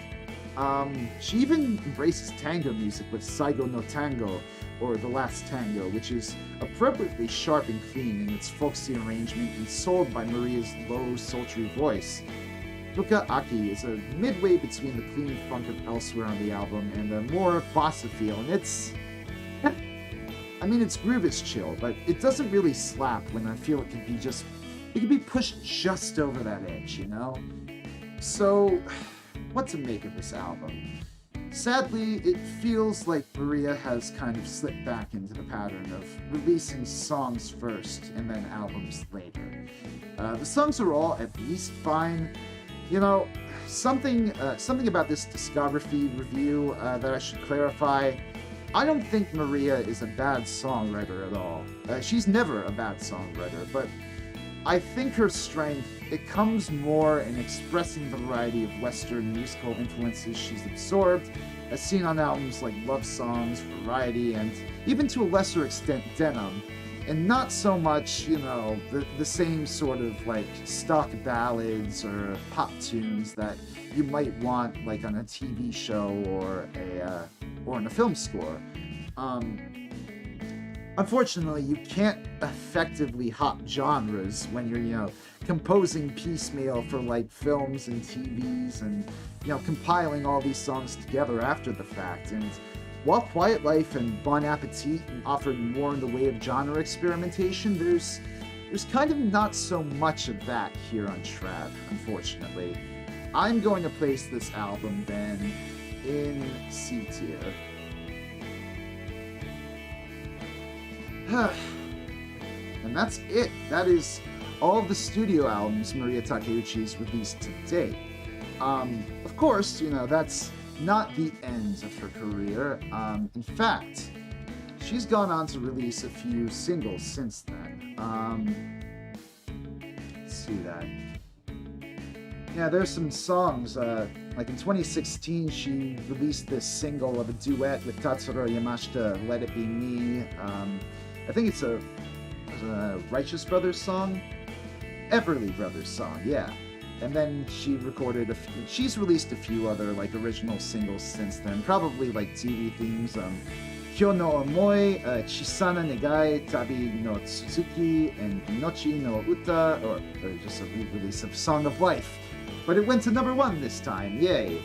She even embraces tango music with Saigo no Tango, or The Last Tango, which is appropriately sharp and clean in its folksy arrangement and sold by Mariya's low, sultry voice. Fuka Aki is a midway between the clean funk of elsewhere on the album and a more bossa feel, and it's... I mean, its groove is chill, but it doesn't really slap when I feel it could be pushed just over that edge, you know? So, what to make of this album? Sadly, it feels like Mariya has kind of slipped back into the pattern of releasing songs first and then albums later. The songs are all at least fine. You know, something about this discography review that I should clarify. I don't think Mariya is a bad songwriter at all. She's never a bad songwriter, but I think her strength, it comes more in expressing the variety of Western musical influences she's absorbed, as seen on albums like Love Songs, Variety, and even to a lesser extent Denim, and not so much, you know, the same sort of like stock ballads or pop tunes that you might want like on a TV show or in a film score. Unfortunately, you can't effectively hop genres when you're, you know, composing piecemeal for like films and TVs and, you know, compiling all these songs together after the fact. And while Quiet Life and Bon Appetit offered more in the way of genre experimentation, there's kind of not so much of that here on Trav, unfortunately. I'm going to place this album then in C tier. And that's it. That is all of the studio albums Mariya Takeuchi's released to date. Of course, you know, that's not the end of her career. In fact, she's gone on to release a few singles since then. Let's see that. Yeah, there's some songs, like in 2016, she released this single of a duet with Tatsuro Yamashita, Let It Be Me. I think it's a Righteous Brothers song? Everly Brothers song, yeah. And then she recorded she's released a few other like original singles since then, probably like TV themes, Kyo no Omoi, Chisana Negai, Tabi no Tsuzuki, and Inochi no Uta, or just a re-release of Song of Life. But it went to number 1 this time, yay.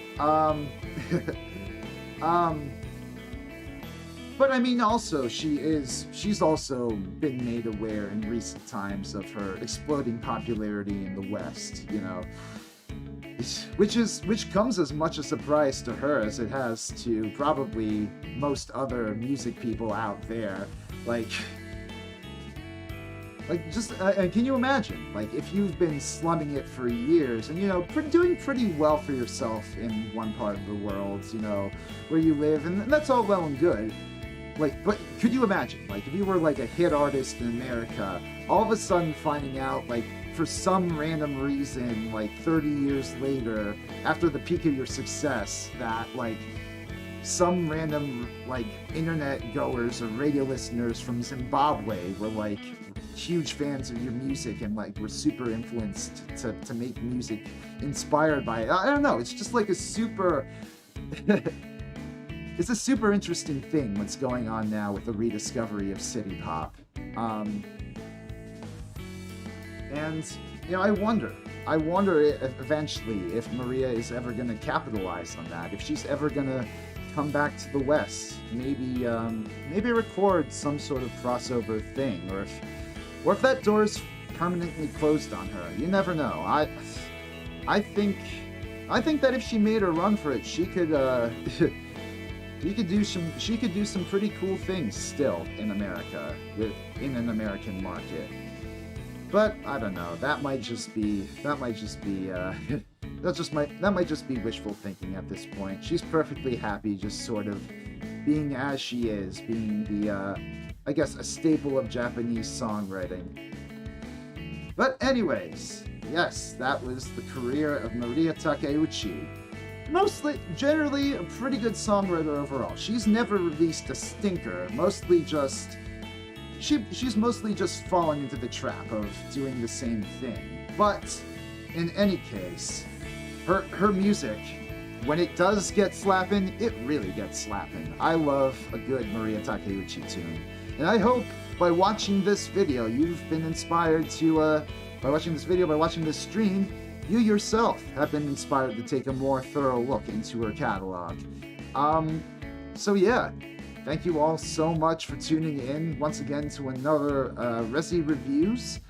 But I mean, also, she's also been made aware in recent times of her exploding popularity in the West, you know, which comes as much a surprise to her as it has to probably most other music people out there. Like just, can you imagine, like, if you've been slumming it for years and, you know, doing pretty well for yourself in one part of the world, you know, where you live, and that's all well and good. Like, but could you imagine, like, if you were, like, a hit artist in America, all of a sudden finding out, like, for some random reason, like 30 years later, after the peak of your success, that like some random like internet goers or radio listeners from Zimbabwe were like huge fans of your music and like were super influenced to make music inspired by it. I don't know, it's just like a super it's a super interesting thing what's going on now with the rediscovery of city pop. And you know, I wonder if eventually if Mariya is ever going to capitalize on that, if she's ever going to come back to the West, maybe record some sort of crossover thing, or if that door's permanently closed on her. You never know. I think that if she made a run for it, she could do some pretty cool things still in America, in an American market. But I don't know. That might just be wishful thinking at this point. She's perfectly happy just sort of being as she is, being the I guess a staple of Japanese songwriting. But anyways, yes, that was the career of Mariya Takeuchi. Generally a pretty good songwriter overall. She's never released a stinker, she's mostly just fallen into the trap of doing the same thing. But in any case, her music, when it does get slapping, it really gets slapping. I love a good Mariya Takeuchi tune. And I hope by watching this video, you've been inspired to, by watching this stream, you yourself have been inspired to take a more thorough look into her catalog. So yeah, thank you all so much for tuning in once again to another Rezi Reviews.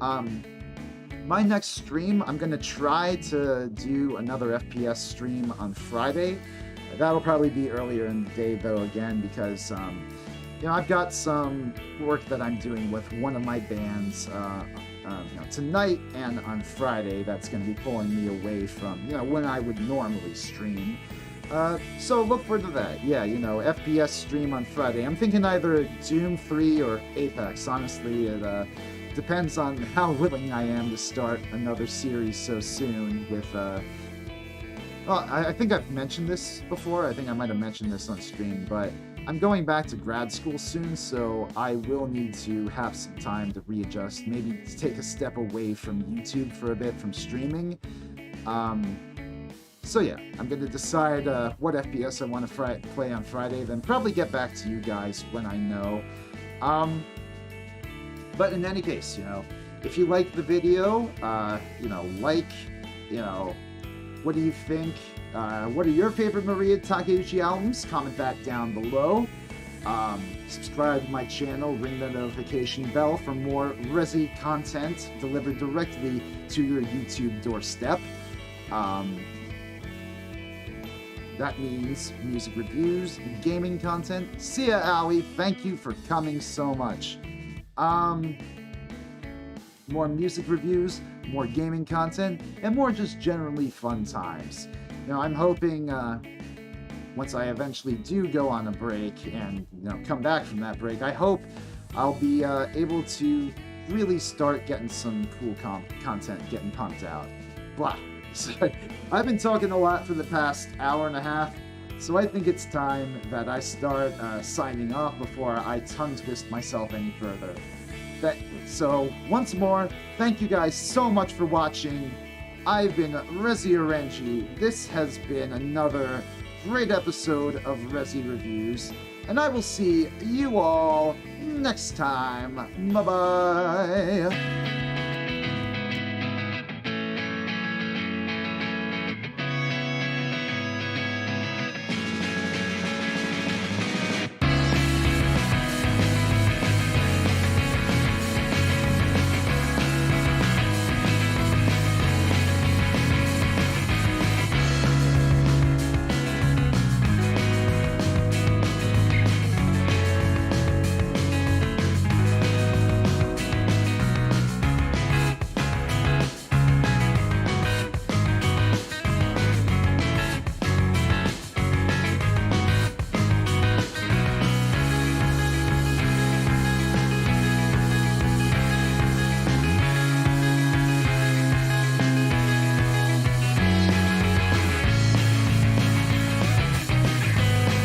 My next stream, I'm going to try to do another FPS stream on Friday. That'll probably be earlier in the day though again because you know, I've got some work that I'm doing with one of my bands you know, tonight and on Friday that's going to be pulling me away from, you know, when I would normally stream. So look forward to that. Yeah, you know, FPS stream on Friday. I'm thinking either Doom 3 or Apex. Honestly, it depends on how willing I am to start another series so soon with, well, I think I've mentioned this before. I think I might have mentioned this on stream, but I'm going back to grad school soon, so I will need to have some time to readjust, maybe take a step away from YouTube for a bit, from streaming. So yeah, I'm going to decide what FPS I want to play on Friday, then probably get back to you guys when I know. But in any case, you know, if you like the video, you know, you know, what do you think? What are your favorite Mariya Takeuchi albums? Comment that down below. Subscribe to my channel, ring the notification bell for more Rezi content delivered directly to your YouTube doorstep. That means music reviews, gaming content. See ya, Owie. Thank you for coming so much. More music reviews, more gaming content, and more just generally fun times. You know, I'm hoping once I eventually do go on a break and, you know, come back from that break, I hope I'll be able to really start getting some cool content getting pumped out. Blah. So, I've been talking a lot for the past hour and a half, so I think it's time that I start signing off before I tongue twist myself any further. So, once more, thank you guys so much for watching. I've been Rezi Reviews. This has been another great episode of Rezi Reviews, and I will see you all next time. Bye-bye.